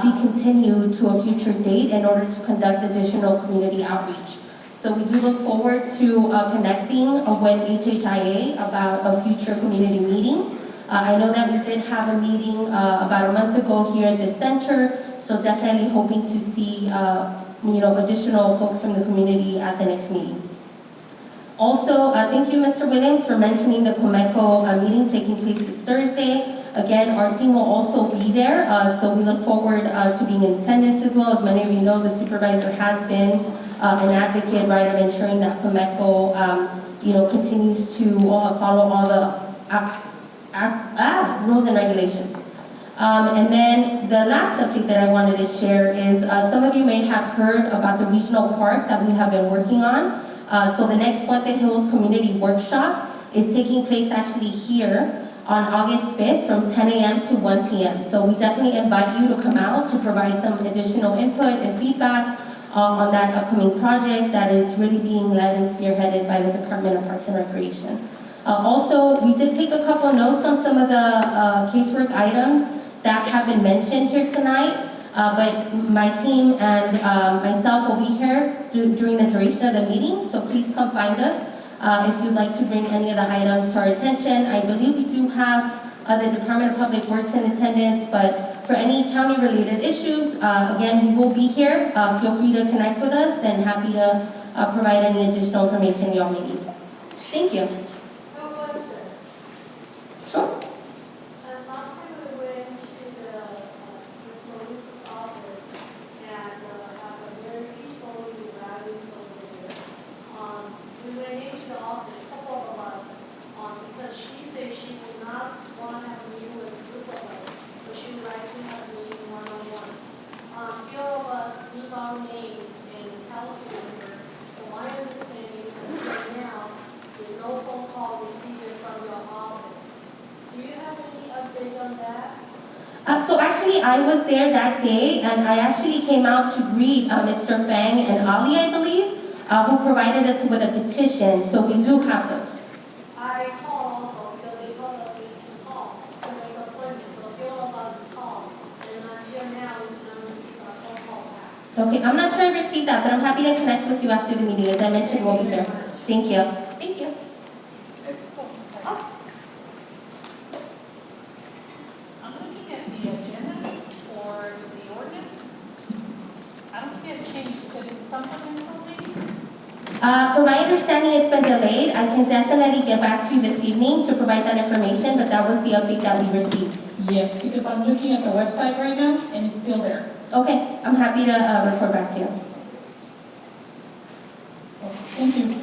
be continued to a future date in order to conduct additional community outreach. So we do look forward to connecting with HHIA about a future community meeting. I know that we did have a meeting about a month ago here at the center, so definitely hoping to see additional folks from the community at the next meeting. Also, thank you, Mr. Williams, for mentioning the Comeco meeting taking place this Thursday. Again, our team will also be there, so we look forward to being in attendance as well. As many of you know, the supervisor has been an advocate, right, of ensuring that Comeco, continues to follow all the rules and regulations. And then the last update that I wanted to share is some of you may have heard about the regional park that we have been working on. So the next Puente Hills Community Workshop is taking place actually here on August 5th from 10 a.m. to 1 p.m. So we definitely invite you to come out to provide some additional input and feedback on that upcoming project that is really being led and spearheaded by the Department of Parks and Recreation. Also, we did take a couple notes on some of the casework items that have been mentioned here tonight, but my team and myself will be here during the duration of the meeting, so please come find us if you'd like to bring any of the items to our attention. I believe we do have the Department of Public Works in attendance, but for any county-related issues, again, we will be here. Feel free to connect with us, and happy to provide any additional information y'all may need. Thank you. No question. Sure. Last time we went to the Solis' office and have a very peaceful rallies over there. We went into the office, a couple of us, because she said she would not want to have a meeting with a group of us, but she would like to have a meeting one-on-one. Few of us leave our names in California. From my understanding, until now, there's no phone call received from your office. Do you have any update on that? So actually, I was there that day, and I actually came out to greet Mr. Fang and Ali, I believe, who provided us with a petition. So we do have those. I called also because they told us we can call to make appointments. So a few of us called, and until now, we did not receive our phone call back. Okay, I'm not sure I received that, but I'm happy to connect with you after the meeting. As I mentioned, we'll be here. Thank you. Thank you. I'm looking at the agenda for the ordinance. I don't see a change. Is it supplemental maybe? From my understanding, it's been delayed. I can definitely get back to you this evening to provide that information, but that was the update that we received. Yes, because I'm looking at the website right now, and it's still there. Okay, I'm happy to report back to you. Thank you.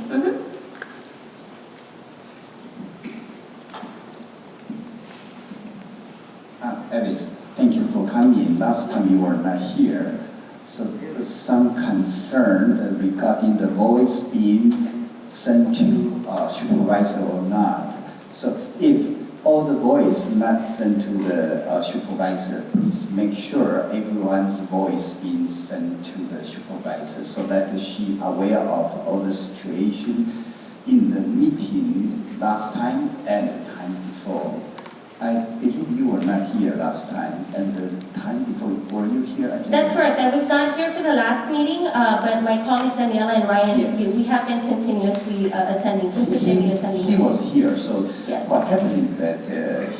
Alice, thank you for coming. Last time you were not here. So there was some concern regarding the voice being sent to supervisor or not. So if all the voice not sent to the supervisor, please make sure everyone's voice being sent to the supervisor so that she aware of all the situation in the meeting last time and the time before. I believe you were not here last time, and the time before, were you here? That's correct. I was not here for the last meeting, but my colleagues Daniela and Ryan, Yes. we have been continuously attending. He was here, so Yes. what happened is that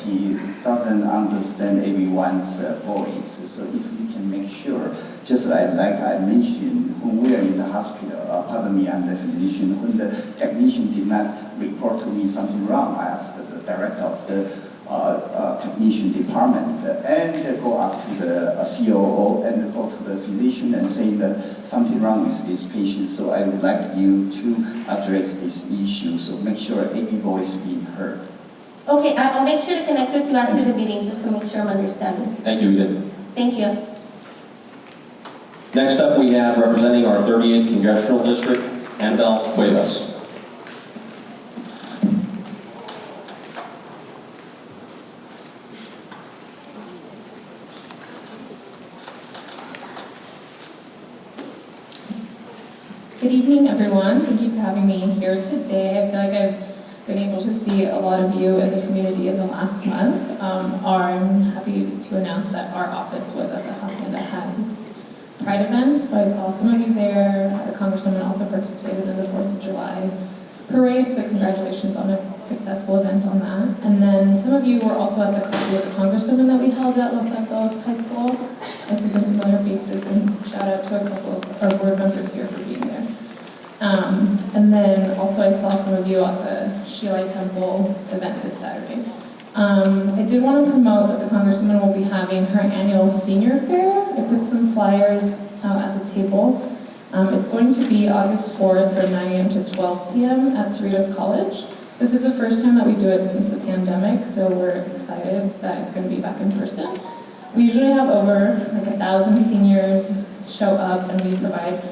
he doesn't understand everyone's voice. So if you can make sure, just like I mentioned, when we are in the hospital, pardon me, I'm the physician, when the technician did not report to me something wrong, I asked the director of the technician department and go up to the COO and go to the physician and say that something wrong with this patient. So I would like you to address this issue. So make sure every voice being heard. Okay, I'll make sure to connect with you after the meeting just to make sure I'm understanding. Thank you, Edith. Thank you. Next up, we have representing our 38th Congressional District, Annabelle Cuevas. Good evening, everyone. Thank you for having me here today. I feel like I've been able to see a lot of you in the community in the last month. I'm happy to announce that our office was at the Hacienda Heights Pride event, so I saw some of you there. The Congresswoman also participated in the 4th of July parade, so congratulations on a successful event on that. And then some of you were also at the coffee with the Congresswoman that we held at Los Altos High School. I see some familiar faces, and shout out to a couple of our board members here for being there. And then also I saw some of you at the HHIA Temple event this Saturday. I did want to promote that the Congresswoman will be having her annual senior fair. I put some flyers at the table. It's going to be August 4th from 9 a.m. to 12 p.m. at Cerritos College. This is the first time that we do it since the pandemic, so we're excited that it's going to be back in person. We usually have over 1,000 seniors show up, and we provide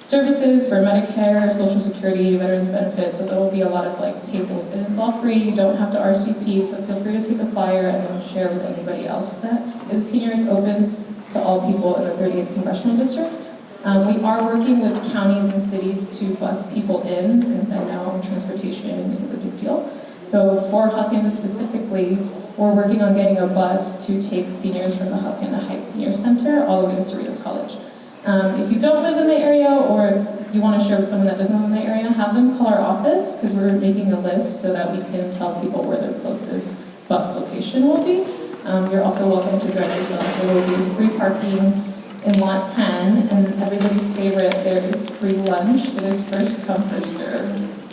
services for Medicare, Social Security, Veterans Benefits, so there will be a lot of tables, and it's all free. You don't have to RSVP, so feel free to take a flyer and then share with anybody else that is a senior. It's open to all people in the 38th Congressional District. We are working with counties and cities to bus people in, since I know transportation is a big deal. So for Hacienda specifically, we're working on getting a bus to take seniors from the Hacienda Heights Senior Center all the way to Cerritos College. If you don't live in the area, or if you want to share with someone that doesn't live in the area, have them call our office, because we're making a list so that we can tell people where their closest bus location will be. You're also welcome to drive yourself. There will be free parking in lot 10, and everybody's favorite, there is free lunch. It is first come, first serve,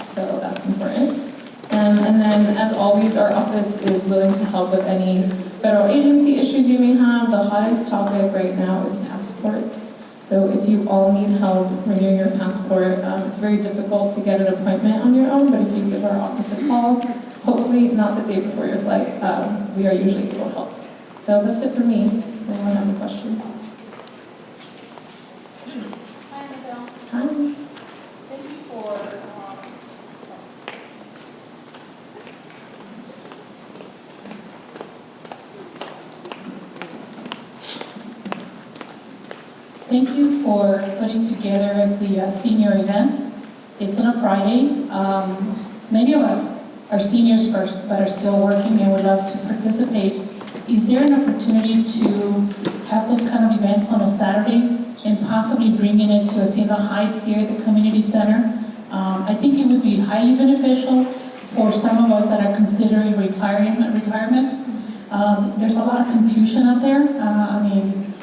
so that's important. And then, as always, our office is willing to help with any federal agency issues you may have. The hottest topic right now is passports. So if you all need help renewing your passport, it's very difficult to get an appointment on your own, but if you give our office a call, hopefully not the day before your flight, we are usually able to help. So that's it for me. Does anyone have any questions? Hi, Annabelle. Hi. Thank you for Thank you for putting together the senior event. It's on a Friday. Many of us are seniors first, but are still working and would love to participate. Is there an opportunity to have those kind of events on a Saturday and possibly bringing it to Hacienda Heights here at the community center? I think it would be highly beneficial for some of us that are considering retirement. There's a lot of confusion out there.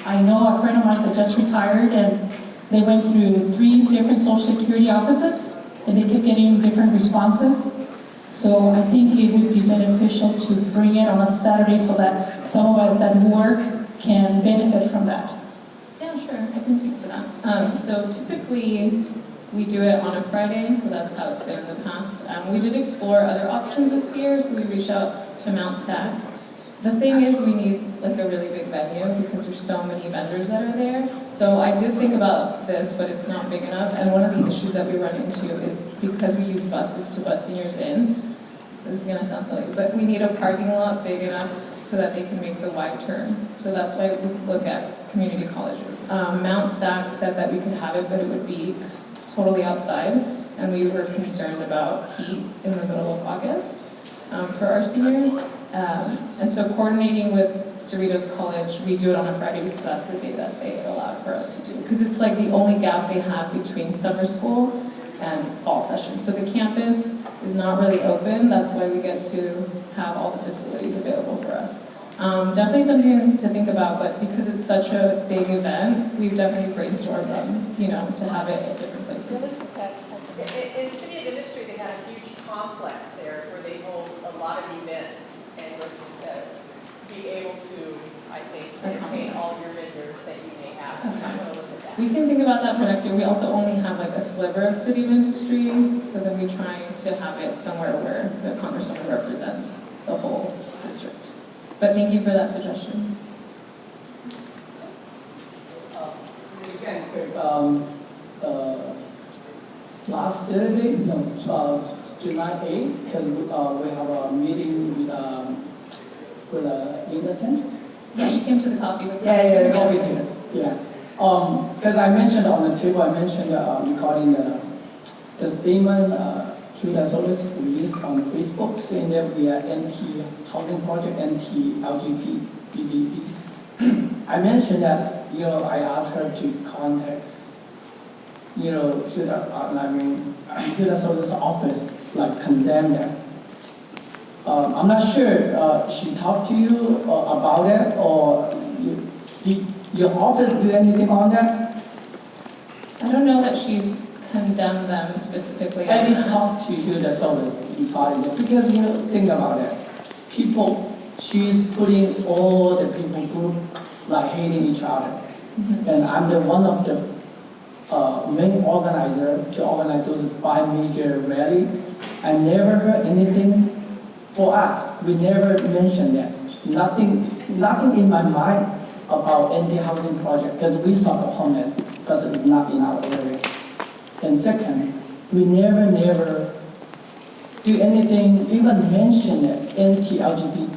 I know a friend of mine that just retired, and they went through 3 different Social Security offices, and they kept getting different responses. So I think it would be beneficial to bring it on a Saturday so that some of us that work can benefit from that. Yeah, sure, I can speak to that. So typically, we do it on a Friday, so that's how it's been in the past. We did explore other options this year, so we reached out to Mount SAC. The thing is, we need a really big venue because there's so many vendors that are there. So So I did think about this, but it's not big enough. And one of the issues that we run into is because we use buses to bus seniors in, this is gonna sound silly, but we need a parking lot big enough so that they can make the wide turn. So that's why we look at community colleges. Mount Sac said that we could have it, but it would be totally outside. And we were concerned about heat in the middle of August for our seniors. And so coordinating with Cerritos College, we do it on a Friday because that's the day that they allowed for us to do. Because it's like the only gap they have between summer school and fall session. So the campus is not really open. That's why we get to have all the facilities available for us. Definitely something to think about, but because it's such a big event, we've definitely brainstormed to have it at different places. In City of Industry, they had a huge complex there where they hold a lot of events and would be able to, I think, entertain all your vendors that you may have. So I'm going to look at that. We can think about that for next year. We also only have like a sliver of City of Industry, so then we try to have it somewhere where the Congresswoman represents the whole district. But thank you for that suggestion. Again, quick, last Saturday, July 8th, because we have a meeting with Innocent. Yeah, you came to the coffee with Yeah, coffee too. Yeah. Because I mentioned on the table, I mentioned regarding the statement Hacienda Service released on Facebook saying that we are anti-housing project, anti-LGBT. I mentioned that, I asked her to contact, Hacienda Service office, condemn that. I'm not sure she talked to you about it, or did your office do anything on that? I don't know that she's condemned them specifically. At least talk to Hacienda Service regarding it, because think about it. She's putting all the people group hating each other, and I'm the one of the main organizer to organize those 5 major rallies. I never heard anything for us. We never mentioned that. Nothing in my mind about anti-housing project, because we suffer homeless because it's not in our area. And second, we never do anything, even mention it, anti-LGBT.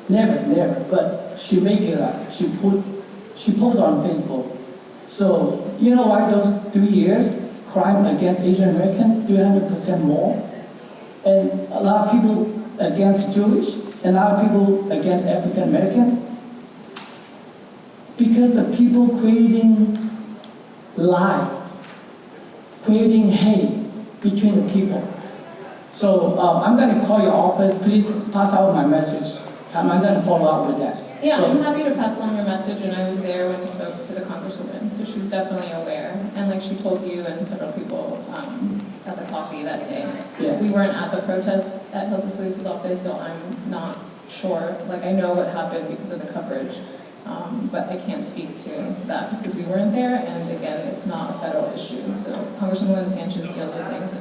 Never. But she make it she posts on Facebook. So you know why those 3 years crime against Asian American 300% more, and a lot of people against Jewish, and a lot of people against African American, because the people creating lie, creating hate between the people. So I'm going to call your office. Please pass out my message. I'm going to follow up with that. Yeah, so, I'm happy to pass along your message, and I was there when you spoke to the Congresswoman, so she's definitely aware. And like she told you and several people at the coffee that day. Yeah. We weren't at the protest at Hilda Solis's office, so I'm not sure. I know what happened because of the coverage, but I can't speak to that because we weren't there, and again, it's not a federal issue. So Congresswoman Sanchez deals with things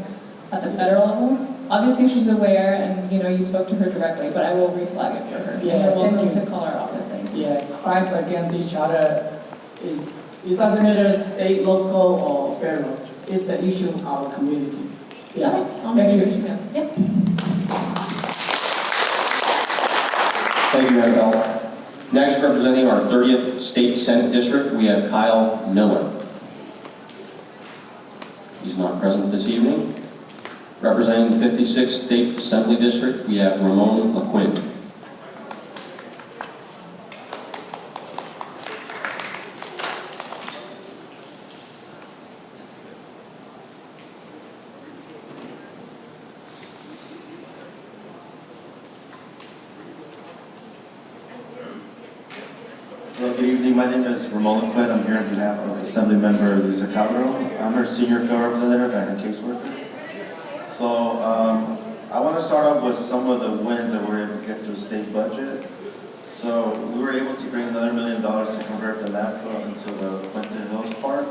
at the federal level. Obviously, she's aware, and you spoke to her directly, but I will reflag it for her. Yeah, and you're welcome thank you. to call our office. Yeah, crimes against each other it doesn't matter state, local, or federal. It's the issue of our community. Yeah. Okay, I'll make sure she knows. Yeah. Thank you, Annabelle. Next, representing our 30th State Senate District, we have Kyle Miller. He's not present this evening. Representing the 56th State Assembly District, we have Ramon LaQuinn. Hello, good evening. My name is Ramon Quinn. I'm here on behalf of Assembly Member Lisa Calderon. I'm her senior field representative and her caseworker. So I want to start off with some of the wins that we were able to get to the state budget. So we were able to bring another $1 million to convert the landfill into the Puente Hills Park.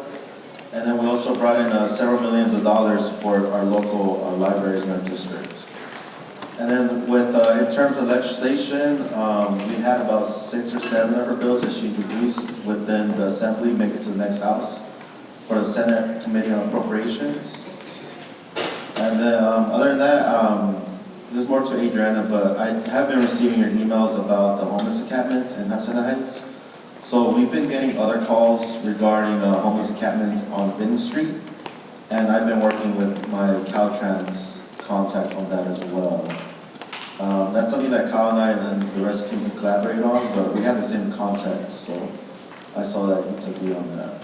And then we also brought in several millions of dollars for our local libraries in our district. And then with, in terms of legislation, we had about 6 or 7 of her bills that she introduced within the Assembly, make it to the next House for the Senate Committee on Appropriations. And then, other than that, there's more to Adriana, but I have been receiving your emails about the homeless encampments in Hacienda Heights. So we've been getting other calls regarding homeless encampments on Bin Street, and I've been working with my Caltrans contacts on that as well. That's something that Kyle and I and then the rest of the team can collaborate on, but we have the same contacts, so I saw that he took lead on that.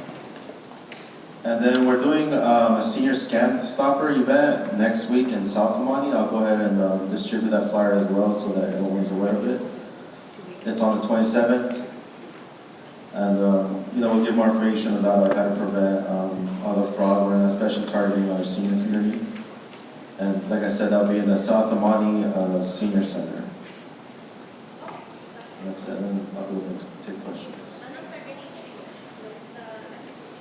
And then we're doing a senior scam stopper event next week in South Amani. I'll go ahead and distribute that flyer as well so that everyone's aware of it. It's on the 27th. And we'll give more information about like how to prevent other fraud, and especially targeting our senior community. And like I said, that'll be in the South Amani Senior Center. And that's it. And then I'll go and take questions.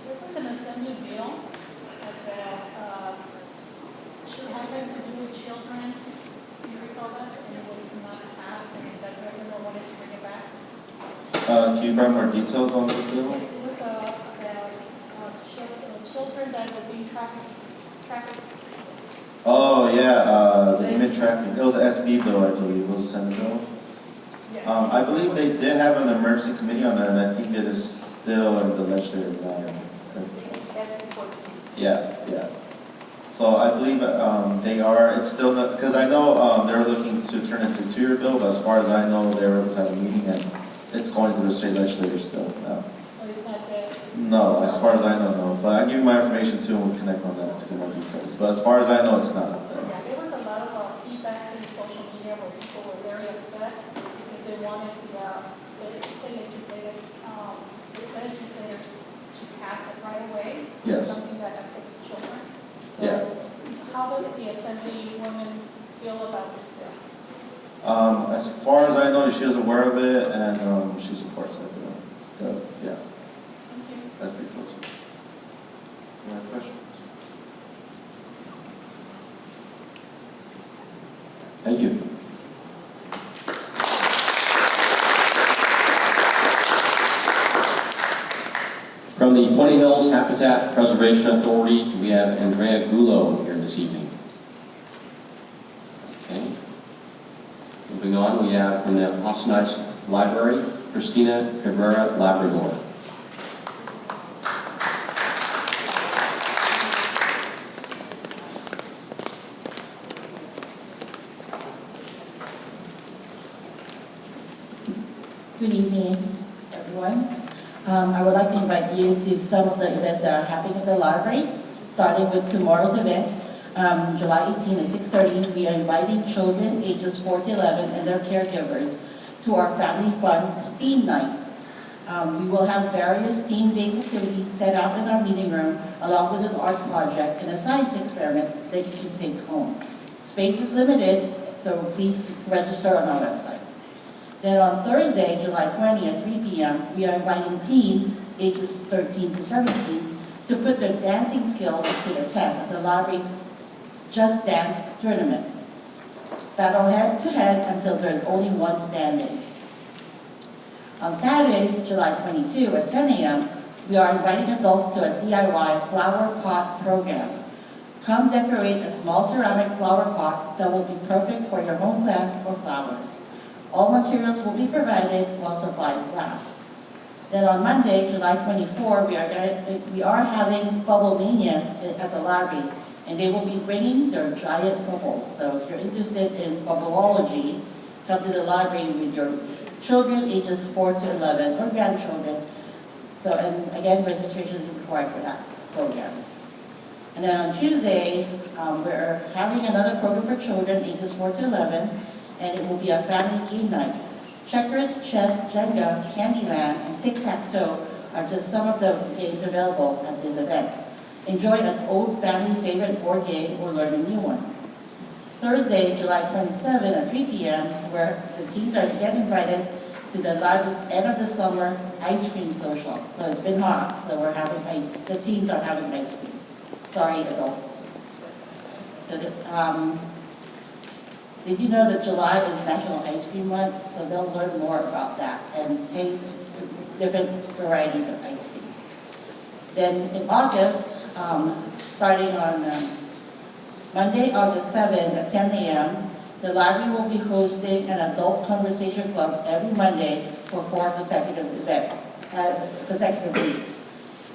There was an assembly bill that should have to do with children. Do you recall that? And it was not passed, and that governor wanted to bring it back. Can you provide more details on the bill? Yes, it was about children that were being trafficked. Oh yeah, the human trafficking. It was an SB bill, I believe. It was a Senate bill. Yes. I believe they did have an emergency committee on that, and I think it is still in the legislative line. Yeah. So I believe they are. It's still not, because I know they were looking to turn it to a 2-year bill, but as far as I know, they were able to have a meeting and it's going to the state legislature still. No. So it's not dead? No, as far as I know, no. But I'll give you my information too, and we'll connect on that to get more details. But as far as I know, it's not. Yeah, there was a lot of feedback in social media where people were very upset because they wanted the state legislators to pass it right away. Yes. Something that affects children. So Yeah. how does the assemblywoman feel about this bill? As far as I know, she is aware of it and she supports it. Yeah. Thank you. That's before too. Any other questions? Thank you. From the Pointy Hills Habitat Preservation Authority, we have Andrea Gullo here this evening. Okay. Moving on, we have from the Hacienda Heights Library, Christina Cabrera Labrador. Good evening, everyone. I would like to invite you to some of the events that are happening at the library, starting with tomorrow's event. July 18 at 6:30, we are inviting children ages 4 to 11 and their caregivers to our Family Fun STEAM Night. We will have various STEAM-based activities set out in our meeting room, along with an art project and a science experiment they can take home. Space is limited, so please register on our website. Then on Thursday, July 20 at 3 p.m., we are inviting teens ages 13 to 17 to put their dancing skills to the test at the library's Just Dance tournament. Battle head-to-head until there is only one standing. On Saturday, July 22 at 10 a.m., we are inviting adults to a DIY flower pot program. Come decorate a small ceramic flower pot that will be perfect for your home plants or flowers. All materials will be provided while supplies last. Then on Monday, July 24, we are having Bubble Mania at the library, and they will be bringing their giant bubbles. So if you're interested in bubbleology, come to the library with your children ages 4 to 11 or grandchildren. So, and again, registration is required for that program. And then on Tuesday, we're having another program for children ages 4 to 11, and it will be a family game night. Checkers, chess, Jenga, Candyland, and Tic-Tac-Toe are just some of the games available at this event. Enjoy an old family favorite board game or learn a new one. Thursday, July 27 at 3 p.m., where the teens are again invited to the largest end of the summer ice cream social. So it's been hot, so the teens are having ice cream. Sorry, adults. So did you know that July is National Ice Cream Month? So they'll learn more about that and taste different varieties of ice cream. Then in August, starting on Monday, August 7th at 10 a.m., the library will be hosting an adult conversation club every Monday for 4 consecutive weeks.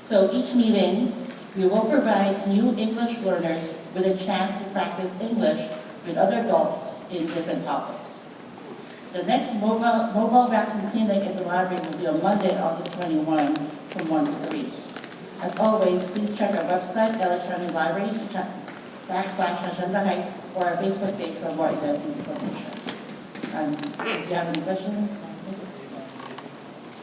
So each meeting, we will provide new English learners with a chance to practice English with other adults in different topics. The next mobile vaccine clinic at the library will be on Monday, August 21 from 1 to 3. As always, please check our website, LA County Library, /Hacienda Heights, or our Facebook page for more event information. If you have any questions,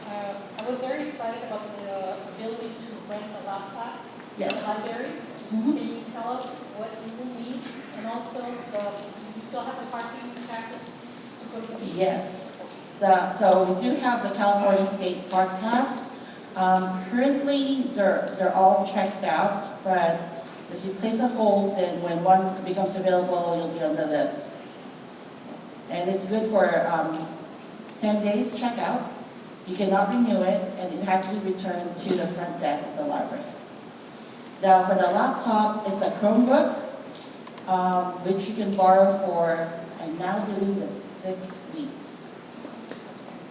I was very excited about the ability to rent a laptop Yes. in the library. Can you tell us what you will need? And also, you still have the parking packets to go to the meeting? Yes. So we do have the California State Park Pass. Currently, they're all checked out, but if you place a hold, then when one becomes available, you'll be on the list. And it's good for 10 days checkout. You cannot renew it, and it has to be returned to the front desk of the library. Now, for the laptops, it's a Chromebook, which you can borrow for, I now believe it's 6 weeks.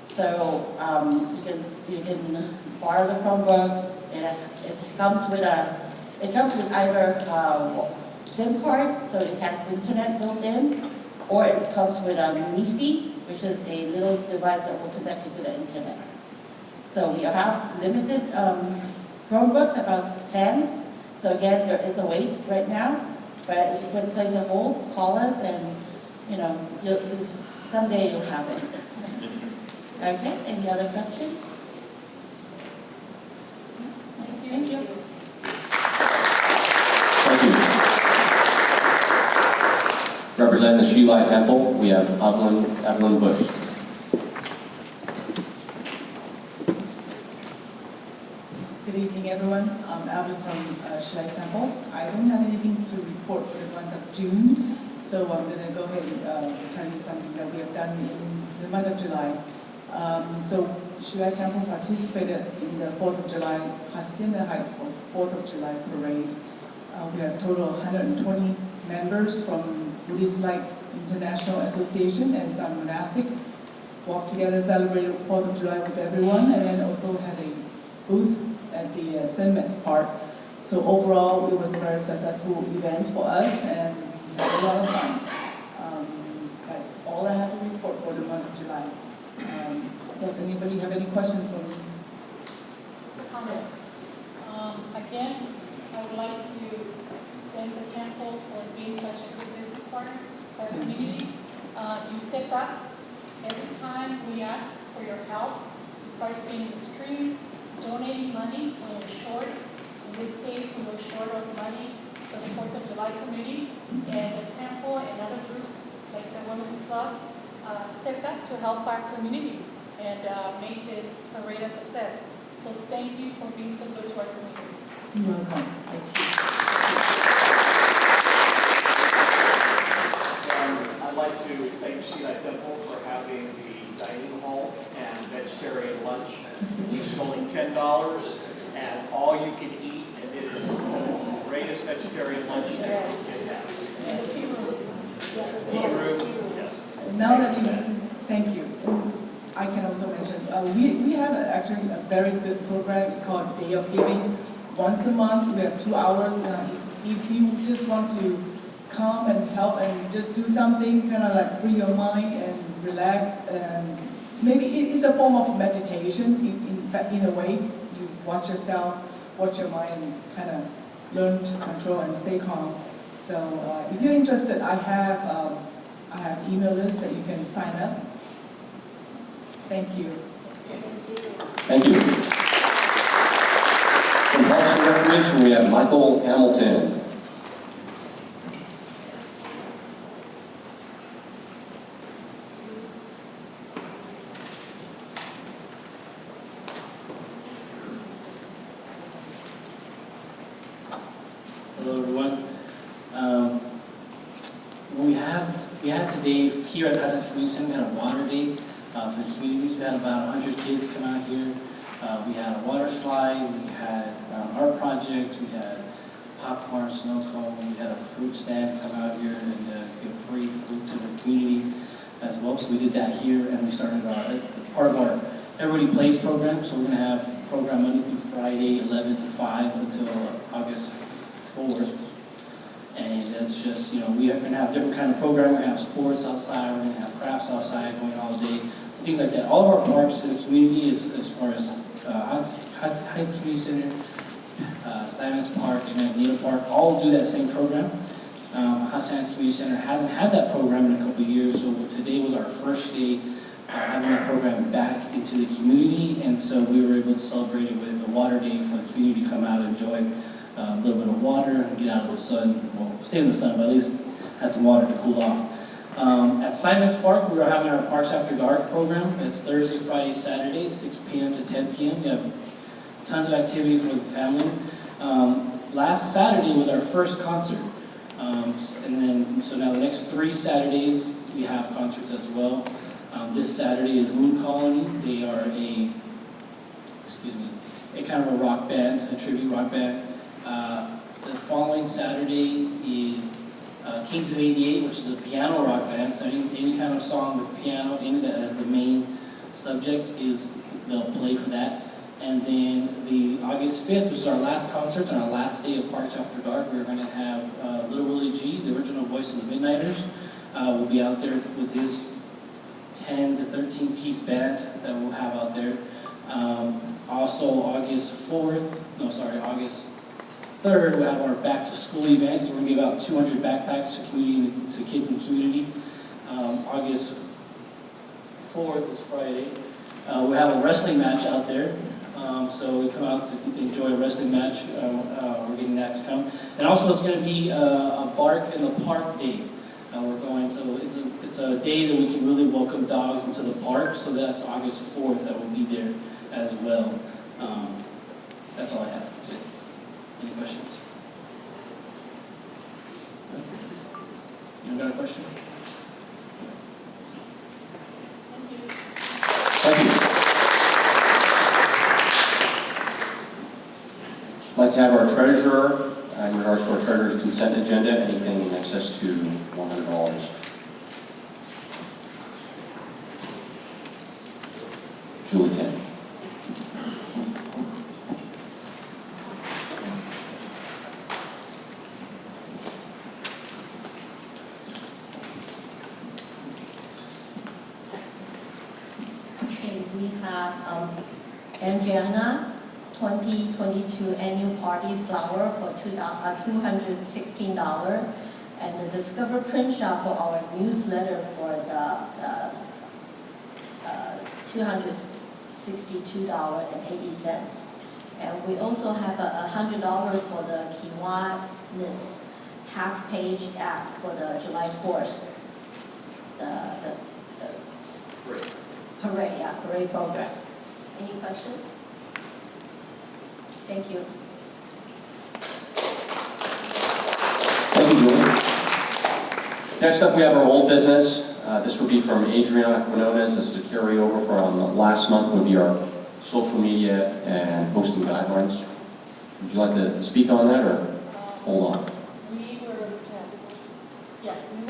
So you can borrow the Chromebook. It comes with either SIM card, so it has internet built in, or it comes with a MiFi, which is a little device that will connect you to the internet. So we have limited Chromebooks, about 10. So again, there is a wait right now, but if you put in place a hold, call us, and someday you'll have it. Okay, any other questions? Thank you. Thank you. Representing the HHIA Temple, we have Evelyn Bush. Good evening, everyone. I'm Evelyn from HHIA Temple. I don't have anything to report for the month of June, so I'm going to go ahead and tell you something that we have done in the month of July. So HHIA Temple participated in the 4th of July Hacienda Heights 4th of July parade. We have a total of 120 members from Buddhist Light International Association and some monastic. Walked together, celebrated 4th of July with everyone, and then also had a booth at the Senmet's Park. So overall, it was a very successful event for us, and we had a lot of fun. That's all I have to report for the month of July. Does anybody have any questions for me? Comments? Again, I would like to thank the temple for being such a good business partner for our community. You stepped up every time we asked for your help. As far as being in the streets, donating money when we're short. In this case, we were short of money for the 4th of July committee, and the temple and other groups like the Women's Club stepped up to help our community and make this parade a success. So thank you for being so good to our community. You're welcome. Thank you. I'd like to thank HHIA Temple for having the dining hall and vegetarian lunch, which is only $10, and all you can eat, and it is the greatest vegetarian lunch that you can have. And the tea room. Tea room, yes. Now that you, thank you. I can also mention, we have actually a very good program. It's called Day of Giving. Once a month, we have 2 hours. If you just want to come and help and just do something, kind of like free your mind and relax, and maybe it's a form of meditation in a way. You watch yourself, watch your mind, and kind of learn to control and stay calm. So if you're interested, I have email list that you can sign up. Thank you. Thank you. From Parks and Recreation, we have Michael Hamilton. Hello, everyone. We had today here at Cousins Community Center, we had a water day for the communities. We had about 100 kids come out here. We had a water slide, we had art project, we had popcorn, snow cone, we had a fruit stand come out here and give free fruit to the community as well. So we did that here, and we started part of our Everybody Plays program. So we're going to have program Monday through Friday, 11 to 5 until August 4th. And that's just, you know, we are going to have different kind of program. We're going to have sports outside, we're going to have crafts outside going all day, so things like that. All of our parks in the community, as far as Heights Community Center, Stuyvesant Park, and Manzanita Park, all do that same program. Hacienda Community Center hasn't had that program in a couple of years, so today was our first day having that program back into the community, and so we were able to celebrate it with a water day for the community to come out and enjoy a little bit of water and get out of the sun. Well, stay in the sun, but at least have some water to cool off. At Stuyvesant Park, we are having our Parks After Dark program. It's Thursday, Friday, Saturday, 6 p.m. to 10 p.m. We have tons of activities for the family. Last Saturday was our first concert. So now the next 3 Saturdays, we have concerts as well. This Saturday is Moon Colony. They are a kind of a rock band, a tribute rock band. The following Saturday is Kings of 88, which is a piano rock band. So any kind of song with piano in that as the main subject they'll play for that. And then the August 5th, which is our last concert and our last day of Parks After Dark, we're going to have Little Willie G, the original voice of the Midnighters, will be out there with his 10 to 13 piece band that we'll have out there. Also August 3rd, we'll have our back to school event. So we're going to give out 200 backpacks to kids in the community. August 4th is Friday. We have a wrestling match out there. So we come out to enjoy a wrestling match. We're getting that to come. And also it's going to be a Bark in the Park day. We're going, so it's a day that we can really welcome dogs into the park. So that's August 4th that will be there as well. That's all I have. That's it. Any questions? You got a question? Thank you. I'd like to have our treasurer, in regards to our treasurer's consent agenda, anything in excess to $100. Julie 10. Okay, we have Angeliana 2022 annual party flower for $216, and the Discover print shop for our newsletter for the $262.80. And we also have $100 for the Kiwanis half-page app for the July 4th, the parade program. Any questions? Thank you. Thank you, Julie. Next up, we have our old business. This will be from Adriana Quinones. This is a carryover from last month. Would be our social media and posting guidelines. Would you like to speak on that, or hold on? We were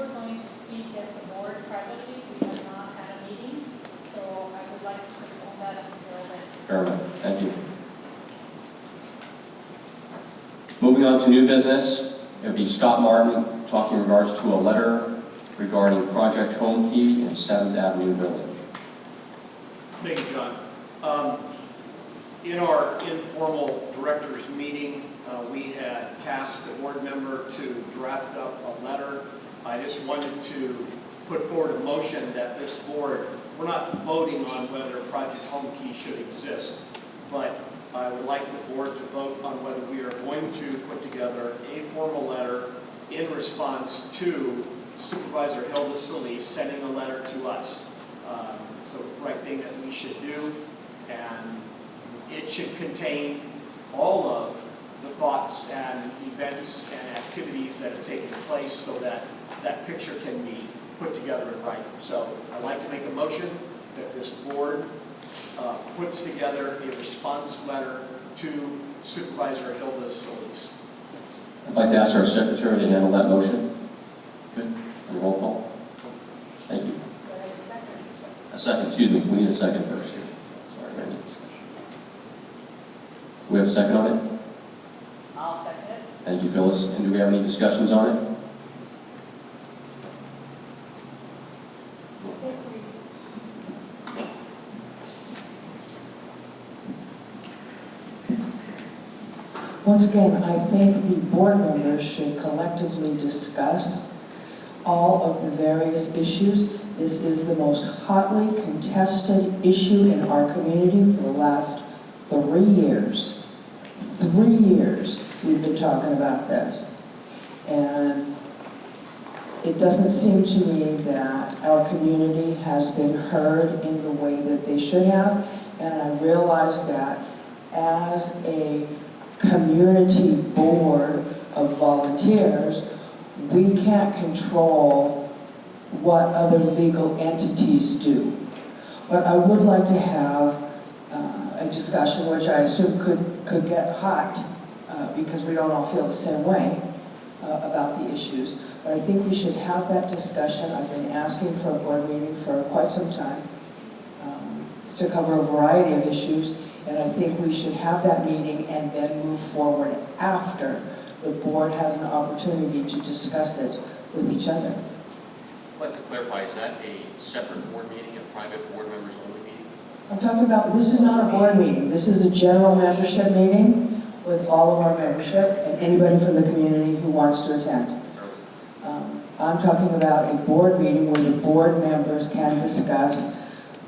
going to speak as a board privately. We have not had a meeting, so I would like to postpone that until then. Fair enough. Thank you. Moving on to new business, it would be Scott Martin talking in regards to a letter regarding Project Home Key in 7th Avenue Village. Thank you, John. In our informal directors meeting, we had tasked a board member to draft up a letter. I just wanted to put forward a motion that this board, we're not voting on whether Project Home Key should exist, but I would like the board to vote on whether we are going to put together a formal letter in response to Supervisor Hilda Solis sending a letter to us. It's the right thing that we should do, and it should contain all of the thoughts and events and activities that have taken place so that that picture can be put together in writing. So I'd like to make a motion that this board puts together a response letter to Supervisor Hilda Solis. I'd like to ask our secretary to handle that motion. Good. And roll call. Thank you. A second, excuse me. We need a second first here. Sorry, I need a second. Do we have a second on it? I'll second it. Thank you, Phyllis. And do we have any discussions on it? Once again, I think the board members should collectively discuss all of the various issues. This is the most hotly contested issue in our community for the last 3 years. 3 years we've been talking about this. And it doesn't seem to me that our community has been heard in the way that they should have. And I realize that as a community board of volunteers, we can't control what other legal entities do. But I would like to have a discussion, which I assume could get hot because we don't all feel the same way about the issues. But I think we should have that discussion. I've been asking for a board meeting for quite some time to cover a variety of issues. And I think we should have that meeting and then move forward after the board has an opportunity to discuss it with each other. I'd like to clarify, is that a separate board meeting, a private board members only meeting? I'm talking about, this is not a board meeting. This is a general membership meeting with all of our membership and anybody from the community who wants to attend. I'm talking about a board meeting where the board members can discuss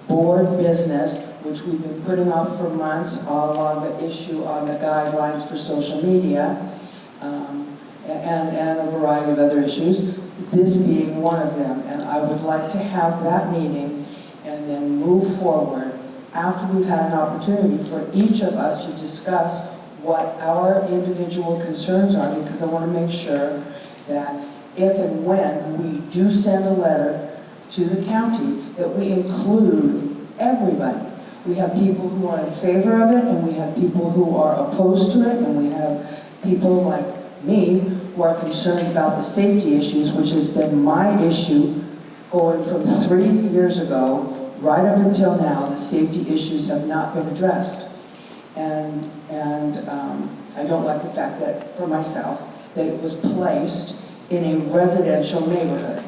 board business, which we've been putting off for months, all along the issue on the guidelines for social media, and a variety of other issues, this being one of them. And I would like to have that meeting and then move forward after we've had an opportunity for each of us to discuss what our individual concerns are, because I want to make sure that if and when we do send a letter to the county, that we include everybody. We have people who are in favor of it, and we have people who are opposed to it, and we have people like me who are concerned about the safety issues, which has been my issue going from 3 years ago right up until now. The safety issues have not been addressed. And I don't like the fact that, for myself, that it was placed in a residential neighborhood.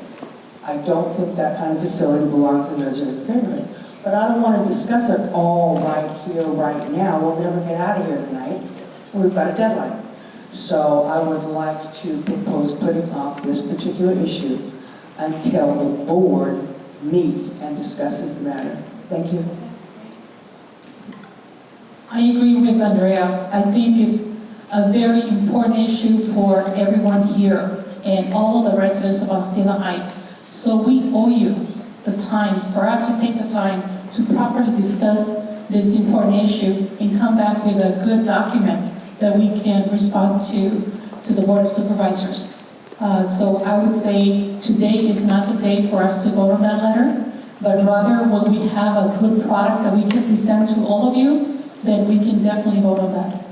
I don't think that kind of facility belongs in a residential neighborhood. But I don't want to discuss it all right here, right now. We'll never get out of here tonight. We've got a deadline. So I would like to propose putting off this particular issue until the board meets and discusses the matter. Thank you. I agree with Andrea. I think it's a very important issue for everyone here and all of the residents of Hacienda Heights. So we owe you the time, for us to take the time to properly discuss this important issue and come back with a good document that we can respond to the Board of Supervisors. So I would say today is not the day for us to vote on that letter, but rather when we have a good product that we can present to all of you, then we can definitely vote on that.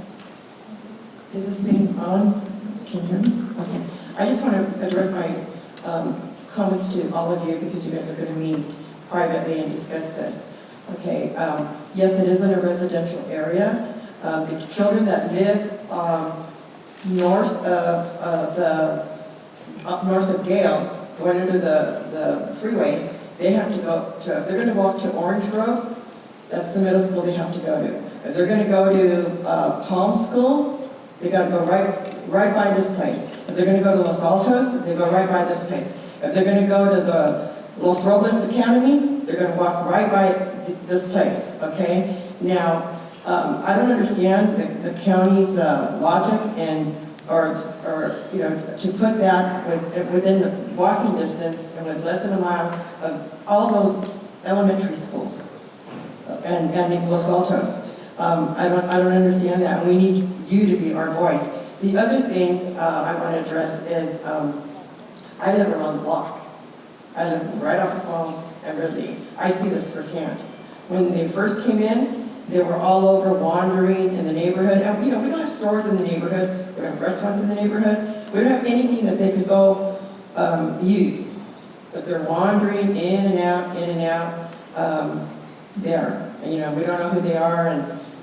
Is this thing on? Can you hear me? Okay. I just want to direct my comments to all of you because you guys are going to meet privately and discuss this. Okay. Yes, it is in a residential area. The children that live north of Gill, going under the freeway, they have to go to, if they're going to walk to Orange Grove, that's the middle school they have to go to. If they're going to go to Palm School, they got to go right by this place. If they're going to go to Los Altos, they go right by this place. If they're going to go to the Los Robles Academy, they're going to walk right by this place, okay? Now, I don't understand the county's logic or you know, to put that within the walking distance and with less than a mile of all those elementary schools and Los Altos. I don't understand that. We need you to be our voice. The other thing I want to address is I live around the block. I live right off the phone and Ridley. I see this firsthand. when they first came in, they were all over wandering in the neighborhood. And, you know, we don't have stores in the neighborhood, we don't have restaurants in the neighborhood, we don't have anything that they could go use. But they're wandering in and out there. And, you know, we don't know who they are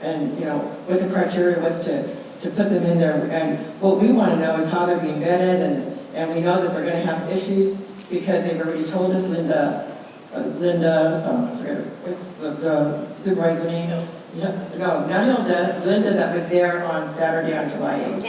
and you know, what the criteria was to put them in there. And what we want to know is how they're being vetted, and we know that they're going to have issues because they've already told us, I forget, what's the supervisor name? Yeah, no, not Hilda, Linda that was there on Saturday on July 8th.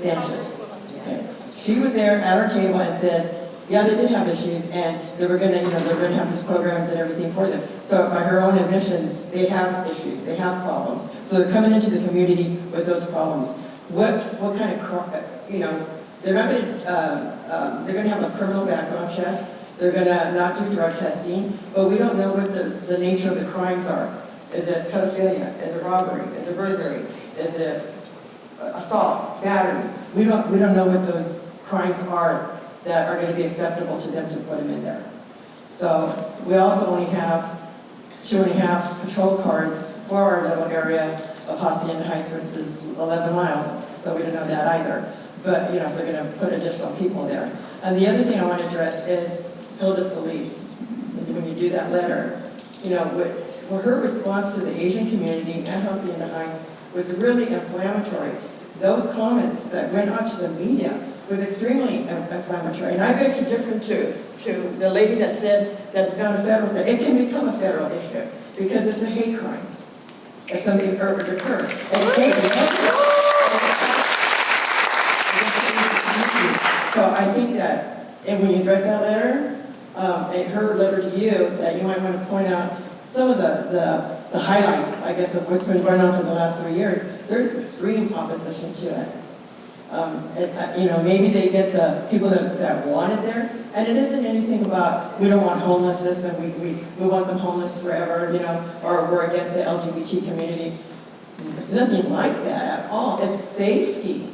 Sanchez. Okay. She was there at our table and said, yeah, they did have issues, and they were gonna, you know, they're gonna have these programs and everything for them. So by her own admission, they have issues, they have problems. So they're coming into the community with those problems. What kind of, you know, they're not gonna, they're gonna have a criminal background check. They're gonna not do drug testing, but we don't know what the nature of the crimes are. Is it pedophilia? Is it robbery? Is it burglary? Is it assault, battery? We don't know what those crimes are that are going to be acceptable to them to put them in there. So we also only have 2.5 patrol cars for our little area of Hacienda Heights, which is 11 miles, so we don't know that either. But, you know, if they're going to put additional people there. And the other thing I want to address is Hilda Solis. When you do that letter, you know, her response to the Asian community and Hacienda Heights was really inflammatory. Those comments that went out to the media was extremely inflammatory. And I beg to differ to the lady that said that it's not a federal thing. It can become a federal issue because it's a hate crime if something were to occur. So I think that, and when you address that letter, her letter to you, that you might want to point out some of the highlights, I guess, of what's been going on for the last 3 years. There's extreme opposition to it. You know, maybe they get the people that want it there, and it isn't anything about, we don't want homelessness, and we want them homeless forever, you know, or we're against the LGBT community. It's nothing like that at all. It's safety.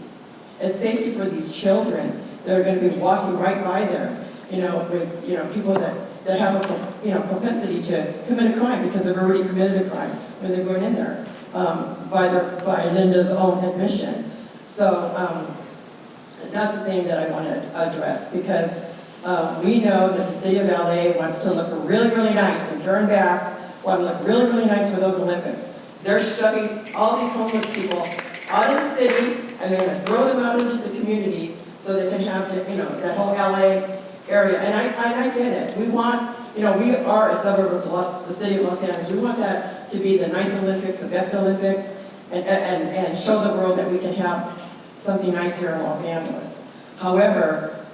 It's safety for these children that are going to be walking right by there, you know, with, you know, people that have a, you know, propensity to commit a crime because they've already committed a crime when they're going in there, by Linda's own admission. So that's the thing that I want to address, because we know that the city of LA wants to look really, really nice, and Karen Bass want to look really, really nice for those Olympics. They're shoving all these homeless people out of the city, and they're going to throw them out into the communities so they can have, you know, that whole LA area. And I get it. We want, you know, we are a suburb of the city of Los Angeles. We want that to be the nice Olympics, the best Olympics, and show the world that we can have something nice here in Los Angeles. However,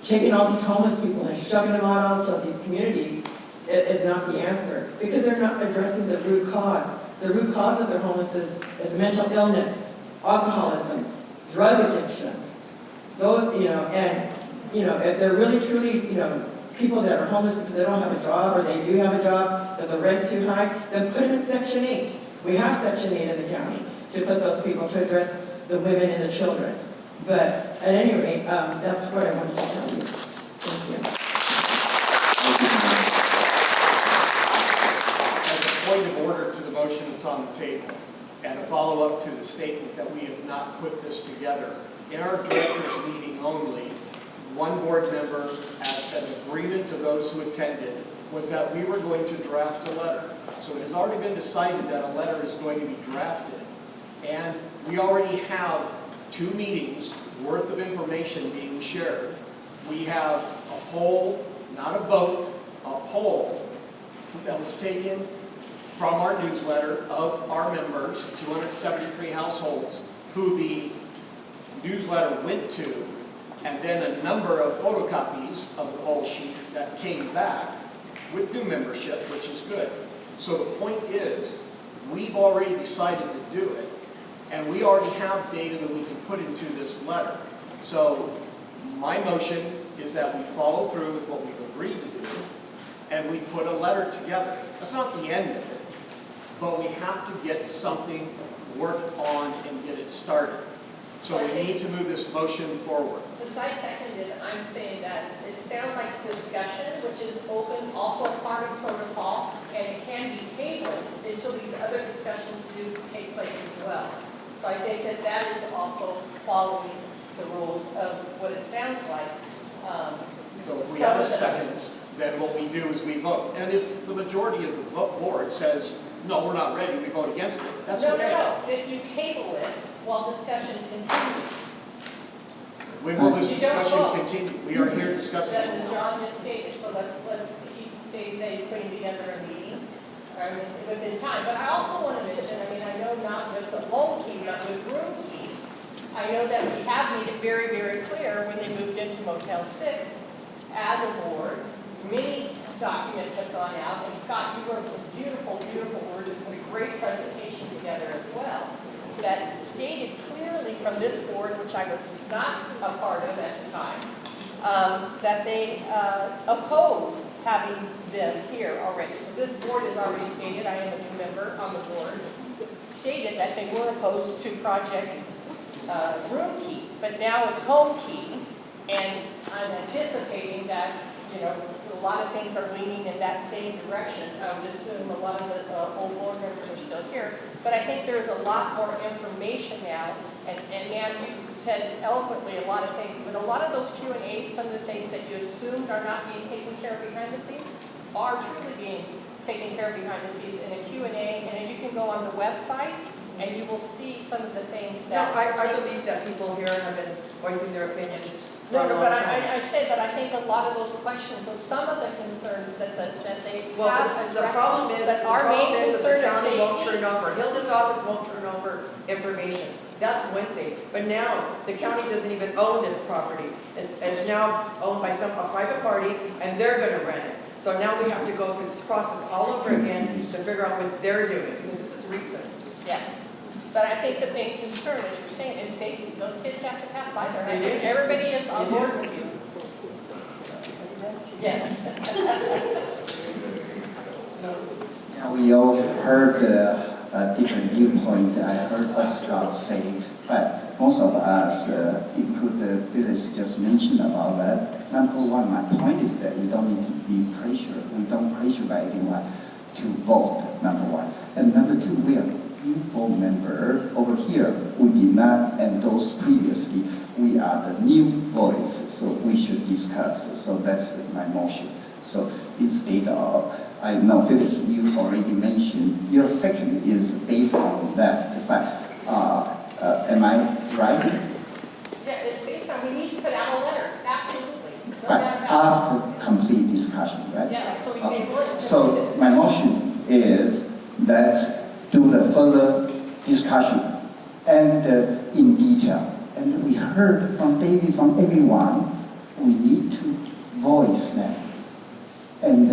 taking all these homeless people and shoving them out into these communities is not the answer, because they're not addressing the root cause. The root cause of their homelessness is mental illness, alcoholism, drug addiction. Those, you know, and, you know, if they're really truly, you know, people that are homeless because they don't have a job, or they do have a job, but the rent's too high, then put them in Section 8. We have Section 8 in the county to put those people, to address the women and the children. But at any rate, that's what I wanted to tell you. Thank you. As a point of order to the motion that's on the table, and a follow-up to the statement that we have not put this together, in our directors meeting only, one board member, as an agreement to those who attended, was that we were going to draft a letter. So it has already been decided that a letter is going to be drafted. And we already have 2 meetings worth of information being shared. We have a poll, not a vote, a poll that was taken from our newsletter of our members, 273 households, who the newsletter went to, and then a number of photocopies of the poll sheet that came back with new membership, which is good. So the point is, we've already decided to do it, and we already have data that we can put into this letter. So my motion is that we follow through with what we've agreed to do, and we put a letter together. That's not the end of it, but we have to get something worked on and get it started. So we need to move this motion forward. Since I seconded, I'm saying that it sounds like discussion, which is open, also a part of protocol, and it can be tabled until these other discussions do take place as well. So I think that that is also following the rules of what it sounds like. So if we have a second, then what we do is we vote. And if the majority of the board says, no, we're not ready, we vote against it, that's okay. No, if you table it while discussion continues. When will this You don't discussion vote. continue? We are here discussing it. Then John just stated, so he's stating that he's putting together a meeting within time. But I also want to mention, I know not with the home key, but with room key, I know that we have made it very, very clear when they moved into Motel 6, as a board, many documents have gone out, and Scott, you wrote some beautiful, beautiful words and put a great presentation together as well, that stated clearly from this board, which I was not a part of at the time, that they opposed having them here already. So this board has already stated, I am a new member on the board, stated that they were opposed to Project Room Key, but now it's Home Key, and I'm anticipating that, a lot of things are leaning in that same direction. I would assume a lot of the old board members are still here, but I think there's a lot more information now, and Nan, you said eloquently a lot of things, but a lot of those Q&As, some of the things that you assumed are not being taken care of behind the scenes, are truly being taken care of behind the scenes in a Q&A, and then you can go on the website, and you will see some of the things that... No, I believe that people here have been voicing their opinion. No, but I said, but I think a lot of those questions, so some of the concerns that they have The problem addressed, is, that the our main problem is concern that is the county won't safety. turn over, Hilda's office won't turn over information. That's one thing. But now, the county doesn't even own this property. It's now owned by a private party, and they're gonna rent it. So now we have to go through this process all over again to figure out what they're doing, because this is recent. Yes. But I think the main concern, as you're saying, is safety. Those kids have to pass by there. And I They think do. everybody is on board with you. Yes. Yeah, we all heard a different viewpoint. I heard what Scott say, but most of us, including Phyllis, just mentioned about that. Number one, my point is that we don't need to be pressured. We don't pressure by anyone to vote, number one. And number two, we are new board member over here. We did not endorse previously. We are the new voice, so we should discuss. So that's my motion. So instead of, I know Phyllis, you already mentioned, your second is based on that, but am I right? Yeah, it's based on, we need to put out a letter, absolutely. No But doubt about it. after complete discussion, right? Yeah, so we Okay. table it. So my motion is let's do the further discussion and in detail. And we heard from David, from everyone, we need to voice them. And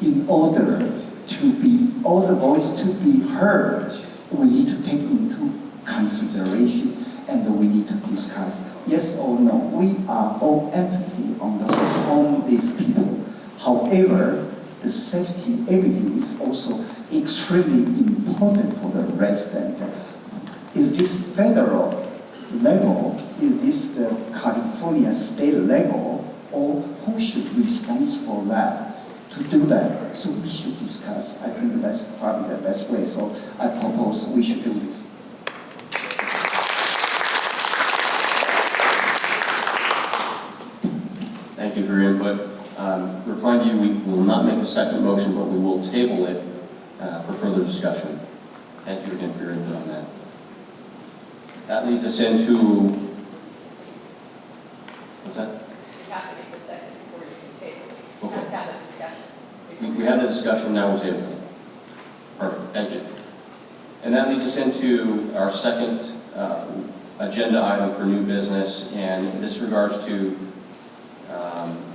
in order to be, all the voice to be heard, we need to take into consideration and we need to discuss yes or no. We are all empathy on those homeless people. However, the safety everything is also extremely important for the resident. Is this federal level, is this the California state level, or who should respond for that, to do that? So we should discuss. I think that's probably the best way. So I propose we should do this. Thank you for your input. Replying to you, we will not make a second motion, but we will table it for further discussion. Thank you again for your input on that. That leads us into, what's that? You have to make a second before you can table it. You Okay. have to have a discussion. We had the discussion, now we're tabled. Perfect, thank you. And that leads us into our second agenda item for new business, and this regards to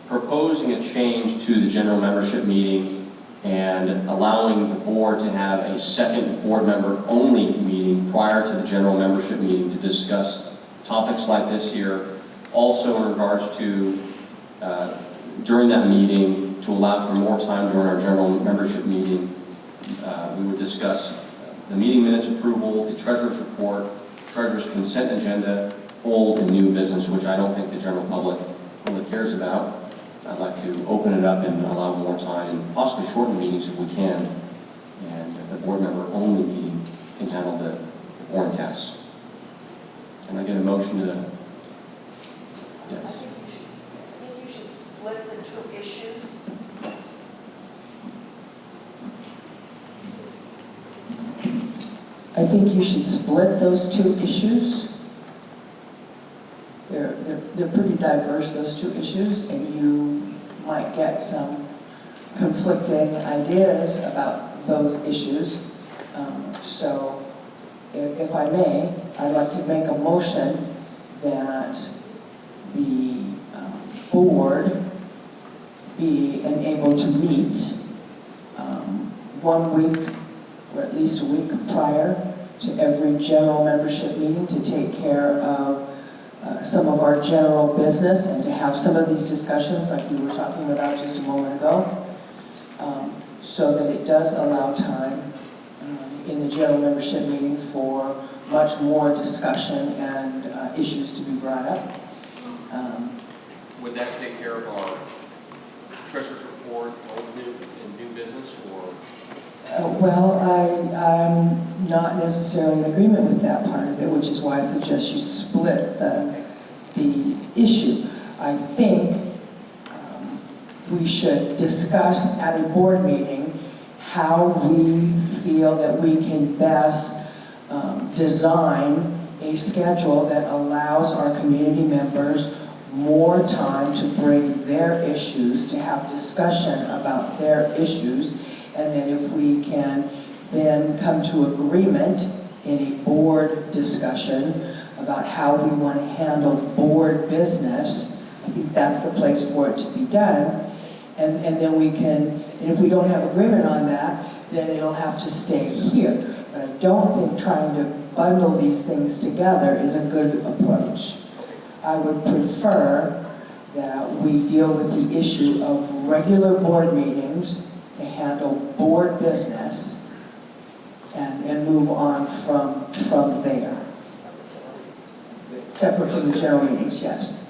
proposing a change to the general membership meeting and allowing the board to have a second board member only meeting prior to the general membership meeting to discuss topics like this here. Also in regards to, during that meeting, to allow for more time during our general membership meeting, we would discuss the meeting minutes approval, the treasurer's report, treasurer's consent agenda, old and new business, which I don't think the general public really cares about. I'd like to open it up and allow more time and possibly shorten meetings if we can. And the board member only meeting can handle the boring tasks. Can I get a motion to the, yes? I think you should split the two issues. I think you should split those two issues. They're pretty diverse, those two issues, and you might get some conflicting ideas about those issues. So, if I may, I'd like to make a motion that the board be enabled to meet 1 week or at least a week prior to every general membership meeting to take care of some of our general business and to have some of these discussions like we were talking about just a moment ago, so that it does allow time in the general membership meeting for much more discussion and issues to be brought up. Would that take care of our treasurer's report, old new and new business, or? Well, I'm not necessarily in agreement with that part of it, which is why I suggest you split the issue. I think we should discuss at a board meeting how we feel that we can best design a schedule that allows our community members more time to bring their issues, to have discussion about their issues, and then if we can then come to agreement in a board discussion about how we want to handle board business, I think that's the place for it to be done. And then we can, and if we don't have agreement on that, then it'll have to stay here. But I don't think trying to bundle these things together is a good approach. I would prefer that we deal with the issue of regular board meetings to handle board business and move on from there. Separate from the general meetings, yes.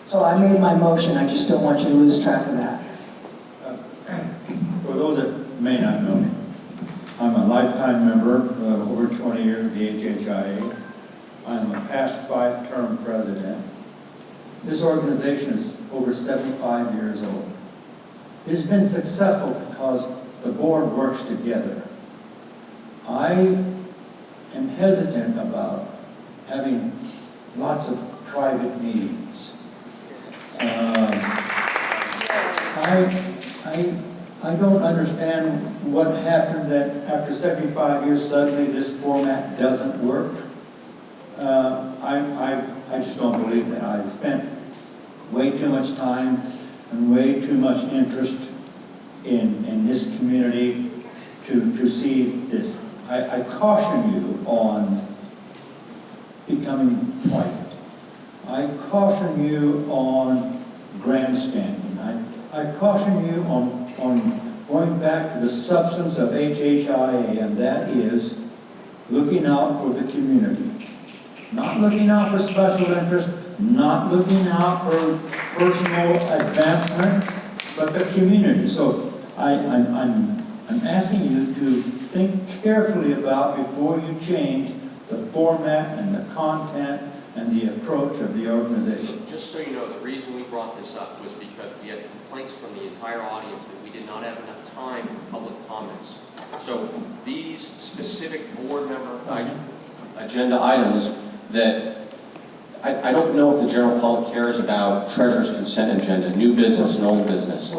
So I made my motion, I just don't want you to lose track of that. For those that may not know me, I'm a lifetime member of over 20 years of the HHIA. I'm a past 5-term president. This organization is over 75 years old. It's been successful because the board works together. I am hesitant about having lots of private meetings. I don't understand what happened that after 75 years suddenly this format doesn't work. I just don't believe that. I've spent way too much time and way too much interest in this community to see this. I caution you on becoming white. I caution you on grandstanding. I caution you on going back to the substance of HHIA, and that is looking out for the community. Not looking out for special interest, not looking out for personal advancement, but the community. So I'm asking you to think carefully about before you change the format and the content and the approach of the organization. Just so you know, the reason we brought this up was because we had complaints from the entire audience that we did not have enough time for public comments. So these specific board member agenda items that I don't know if the general public cares about treasurer's consent agenda, new business and old business.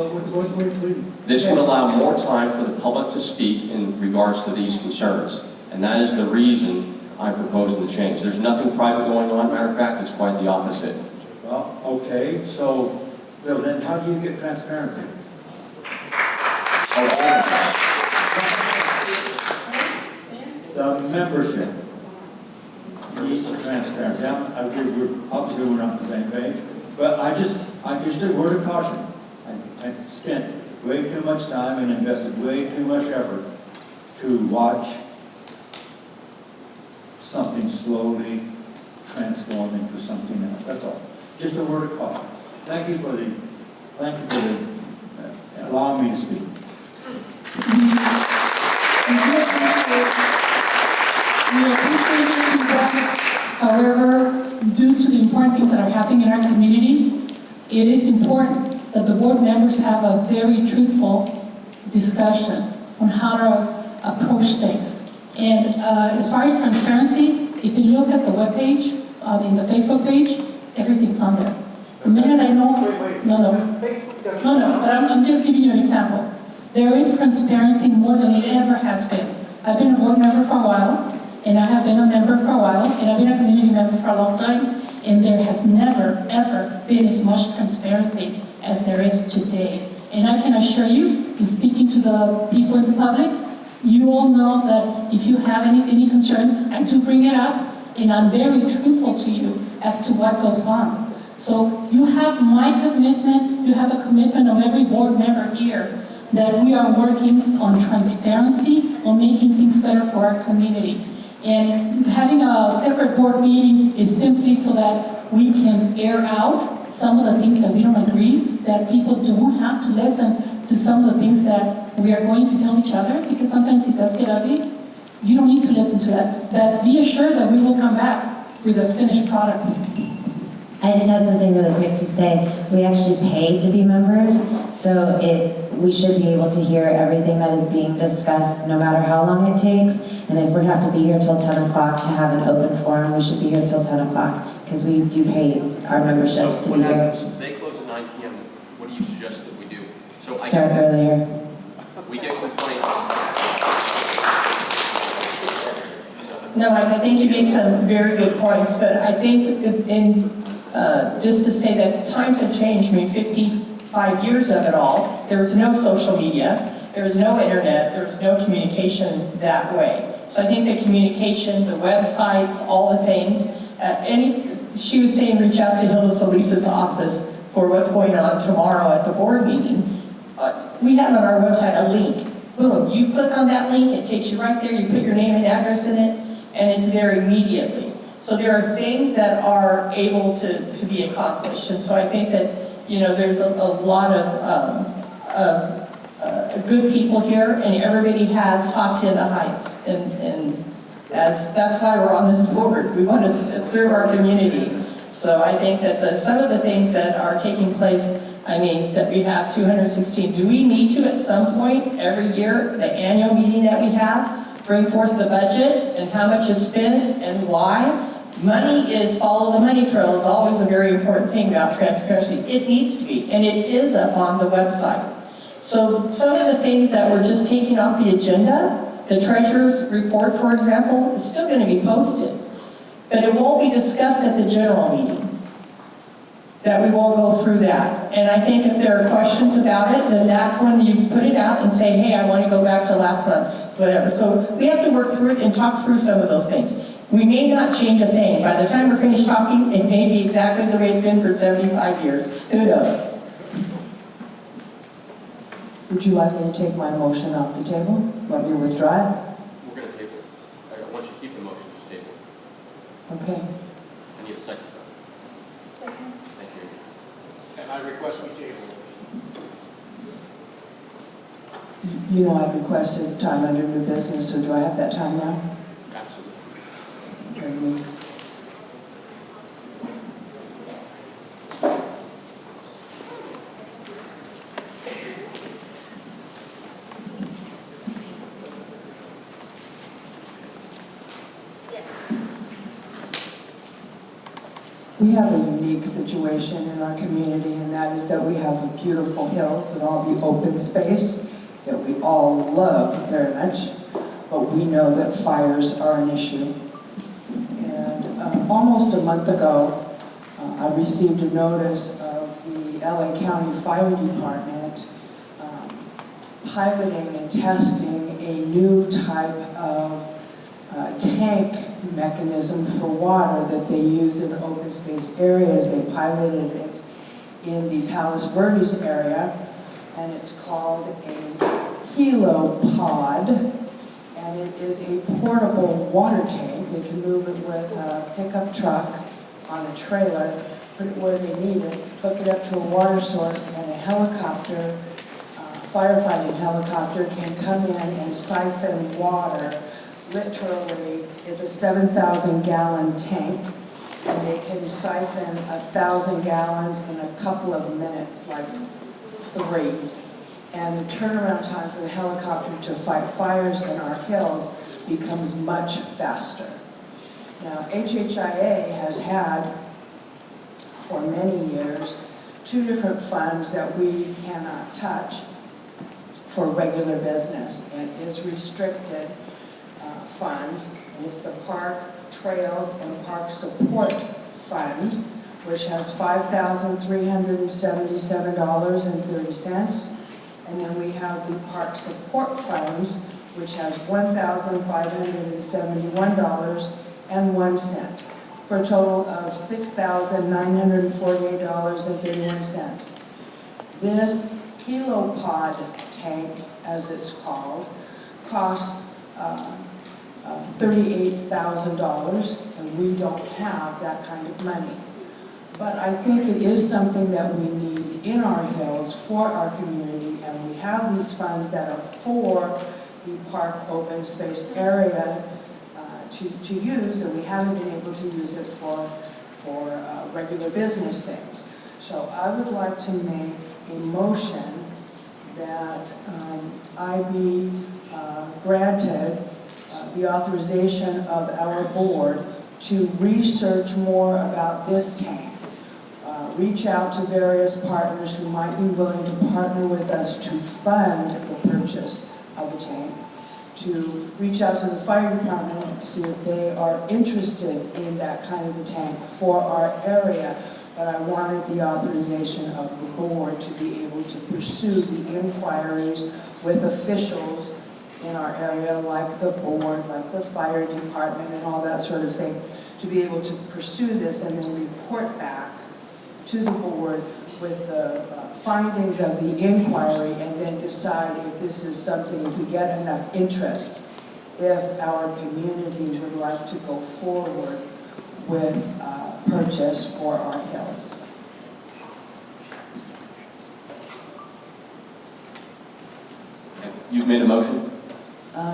This would allow more time for the public to speak in regards to these concerns. And that is the reason I'm proposing the change. There's nothing private going on. Matter of fact, it's quite the opposite. Well, okay, so then how do you get transparency? The membership needs transparency. Obviously, we're not on the same page, but I just a word of caution. I spent way too much time and invested way too much effort to watch something slowly transform into something else. That's all. Just a word of caution. Thank you for allowing me to speak. We appreciate your feedback. However, due to the important things that are happening in our community, it is important that the board members have a very truthful discussion on how to approach things. And as far as transparency, if you look at the webpage, in the Facebook page, everything's on there. The minute I know, but I'm just giving you an example. There is transparency more than it ever has been. I've been a board member for a while, and I have been a member for a while, and I've been a community member for a long time, and there has never, ever been as much transparency as there is today. And I can assure you, in speaking to the people in the public, you all know that if you have any concern, I do bring it up, and I'm very truthful to you as to what goes on. So you have my commitment, you have a commitment of every board member here, that we are working on transparency, on making things better for our community. And having a separate board meeting is simply so that we can air out some of the things that we don't agree, that people don't have to listen to some of the things that we are going to tell each other, because sometimes it does get ugly. You don't need to listen to that. But be assured that we will come back with a finished product. I just have something really quick to say. We actually pay to be members, so we should be able to hear everything that is being discussed, no matter how long it takes. And if we have to be here till 10 o'clock to have an open forum, we should be here till 10 o'clock, because we do pay our memberships to be here. They close at 9 p.m. What do you suggest that we do? So Start earlier. We get complaints. No, I think you made some very good points, but I think just to say that times have changed. I mean, 55 years of it all, there was no social media, there was no internet, there was no communication that way. So I think the communication, the websites, all the things, she was saying reach out to Hilda Solis's office for what's going on tomorrow at the board meeting. We have on our website a link. Boom, you click on that link, it takes you right there, you put your name and address in it, and it's there immediately. So there are things that are able to be accomplished. And so I think that, there's a lot of good people here, and everybody has Hacienda Heights. And that's why we're on this board. We want to serve our community. So I think that some of the things that are taking place, that we have 216, do we need to at some point every year, the annual meeting that we have, bring forth the budget and how much is spent and why? Money is, follow the money trail is always a very important thing about transparency. It needs to be, and it is up on the website. So some of the things that we're just taking off the agenda, the treasurer's report, for example, is still going to be posted, but it won't be discussed at the general meeting. That we won't go through that. And I think if there are questions about it, then that's when you put it out and say, hey, I want to go back to last month's, whatever. So we have to work through it and talk through some of those things. We may not change a thing. By the time we're finished talking, it may be exactly the way it's been for 75 years. Who knows? Would you like me to take my motion off the table? Want me to withdraw it? We're going to table it. I want you to keep the motion, just table it. Okay. I need a second. Second. Thank you. And I request we table. I requested time under new business, so do I have that time now? Absolutely. Pardon me. We have a unique situation in our community, and that is that we have the beautiful hills and all the open space that we all love very much, but we know that fires are an issue. And almost a month ago, I received a notice of the LA County Fire Department piloting and testing a new type of tank mechanism for water that they use in open space areas. They piloted it in the Palos Verdes area, and it's called a helopod, and is a portable water tank. They can move it with a pickup truck on a trailer, put it where they need it, hook it up to a water source, and a helicopter, firefighting helicopter, can come in and siphon water. Literally, it's a 7,000-gallon tank, and they can siphon 1,000 gallons in a couple of minutes, like 3. And the turnaround time for the helicopter to fight fires in our hills becomes much faster. Now, HHIA has had, for many years, 2 different funds that we cannot touch for regular business. It is restricted fund. It's the Park Trails and Park Support Fund, which has $5,377.30. And then we have the Park Support Fund, which has $1,571.01, for a total of $6,948.31. This kilopod tank, as it's called, costs $38,000, and we don't have that kind of money. But I think it is something that we need in our hills for our community, and we have these funds that are for the park open space area to use, and we haven't been able to use it for regular business things. So I would like to make a motion that I be granted the authorization of our board to research more about this tank. Reach out to various partners who might be willing to partner with us to fund the purchase of the tank. To reach out to the fire department and see if they are interested in that kind of a tank for our area. But I wanted the authorization of the board to be able to pursue the inquiries with officials in our area, like the board, like the fire department, and all that sort of thing, to be able to pursue this and then report back to the board with the findings of the inquiry, and then decide if this is something, if we get enough interest, if our community would like to go forward with purchase for our hills. You've made a motion?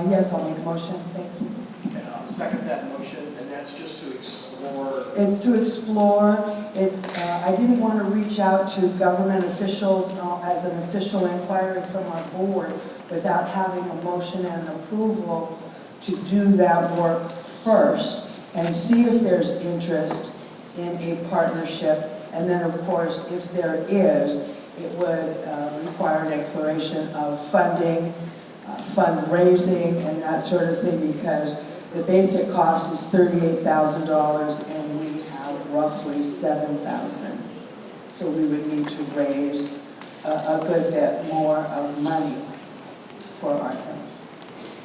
Yes, I'll make a motion. Thank you. And I'll second that motion, and that's just to explore. It's to explore. I didn't want to reach out to government officials as an official inquiry from our board without having a motion and approval to do that work first and see if there's interest in a partnership. And then, of course, if there is, it would require an exploration of funding, fundraising, and that sort of thing, because the basic cost is $38,000 and we have roughly $7,000. So we would need to raise a good bit more of money for our hills.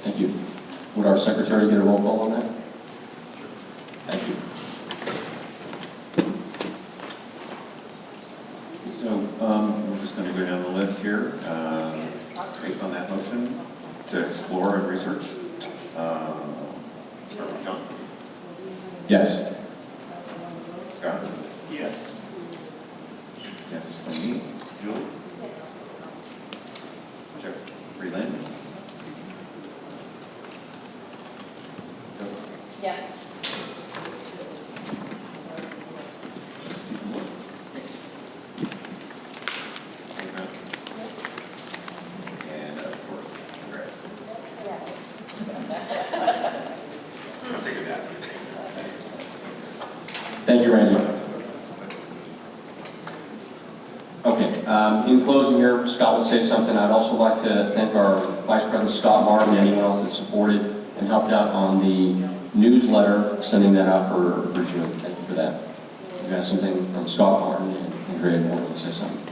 Thank you. Would our secretary get a roll call on that? Thank you. So we're just going to go down the list here based on that motion to explore and research. Start with John. Yes. Scott? Yes. Yes, from me. Julie? Jeffrey Lynn? Phyllis? Yes. Stephen Wood? And of course, Greg. Yes. I figured that. Thank you, Randy. Okay, in closing here, Scott would say something. I'd also like to thank our Vice President Scott Martin and anyone else that supported and helped out on the newsletter, sending that out for June. Thank you for that. You got something from Scott Martin and Andrea wanted to say something.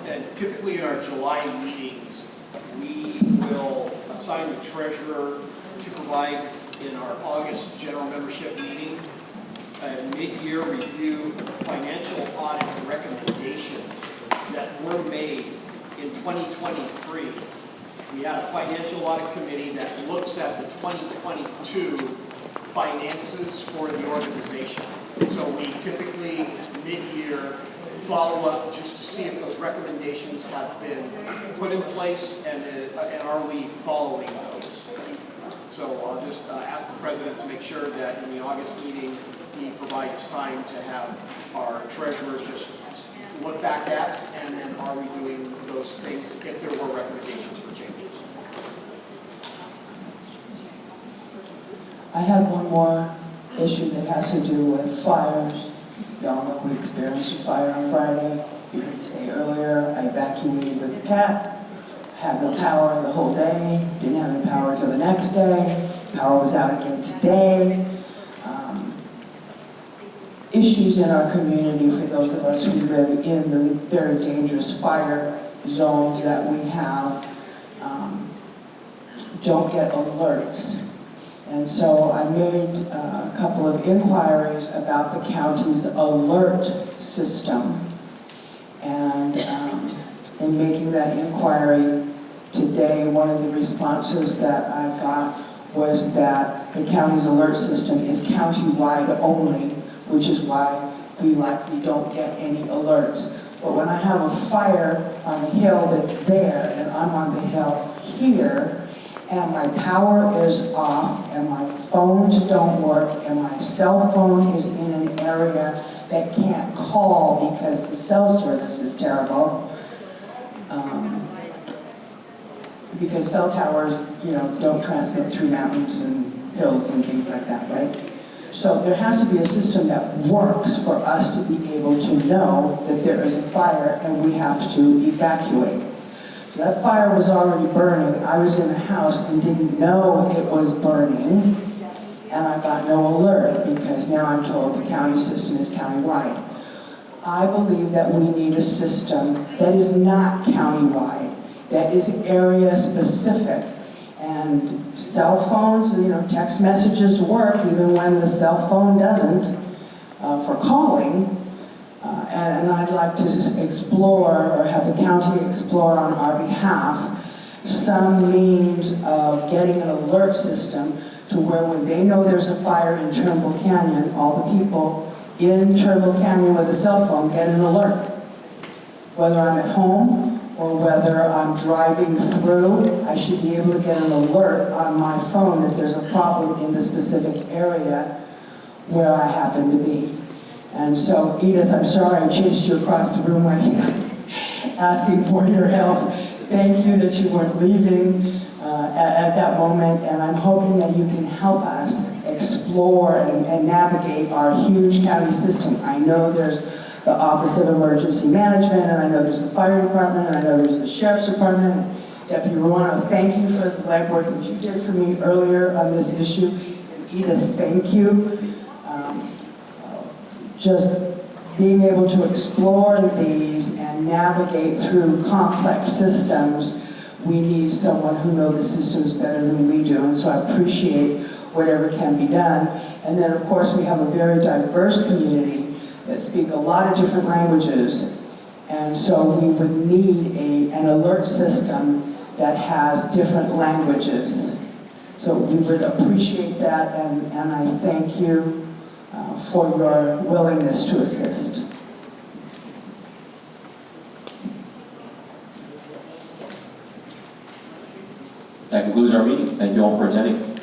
And typically in our July meetings, we will assign the treasurer to provide in our August general membership meeting a mid-year review of the financial audit recommendations that were made in 2023 We had a financial audit committee that looks at the 2022 finances for the organization. So we typically, mid-year, follow up just to see if those recommendations have been put in place and are we following those. So I'll just ask the president to make sure that in the August meeting, he provides time to have our treasurer just look back at, and then are we doing those things if there were recommendations for changes. I have one more issue that has to do with fires. Y'all know we experienced a fire on Friday. You heard me say earlier, I evacuated with the cat, had no power the whole day, didn't have any power till the next day, power was out again today. Issues in our community for those of us who live in the very dangerous fire zones that we have don't get alerts. And so I made a couple of inquiries about the county's alert system. And in making that inquiry today, one of the responses that I got was that the county's alert system is countywide only, which is why we likely don't get any alerts. But when I have a fire on the hill that's there, and I'm on the hill here, and my power is off, and my phones don't work, and my cell phone is in an area that can't call because the cell service is terrible, because cell towers, don't transmit through mountains and hills and things like that, right? So there has to be a system that works for us to be able to know that there is a fire and we have to evacuate. So that fire was already burning. I was in the house and didn't know it was burning, and I got no alert because now I'm told the county system is countywide. I believe that we need a system that is not countywide, that is area specific. And cell phones, text messages work even when the cell phone doesn't for calling. And I'd like to explore, or have the county explore on our behalf, some means of getting an alert system to where when they know there's a fire in Turnbull Canyon, all the people in Turnbull Canyon with a cell phone get an alert. Whether I'm at home, or whether I'm driving through, I should be able to get an alert on my phone that there's a problem in the specific area where I happen to be. And so, Edith, I'm sorry I chased you across the room with you, asking for your help. Thank you that you weren't leaving at that moment, and I'm hoping that you can help us explore and navigate our huge county system. I know there's the Office of Emergency Management, and I know there's the Fire Department, and I know there's the Sheriff's Department. Deputy Ruano, thank you for the legwork that you did for me earlier on this issue. And Edith, thank you. Just being able to explore these and navigate through complex systems, we need someone who knows the systems better than we do, and so I appreciate whatever can be done. And then, of course, we have a very diverse community that speak a lot of different languages, and so we would need an alert system that has different languages. So we would appreciate that, and I thank you for your willingness to assist. That concludes our meeting. Thank you all for attending.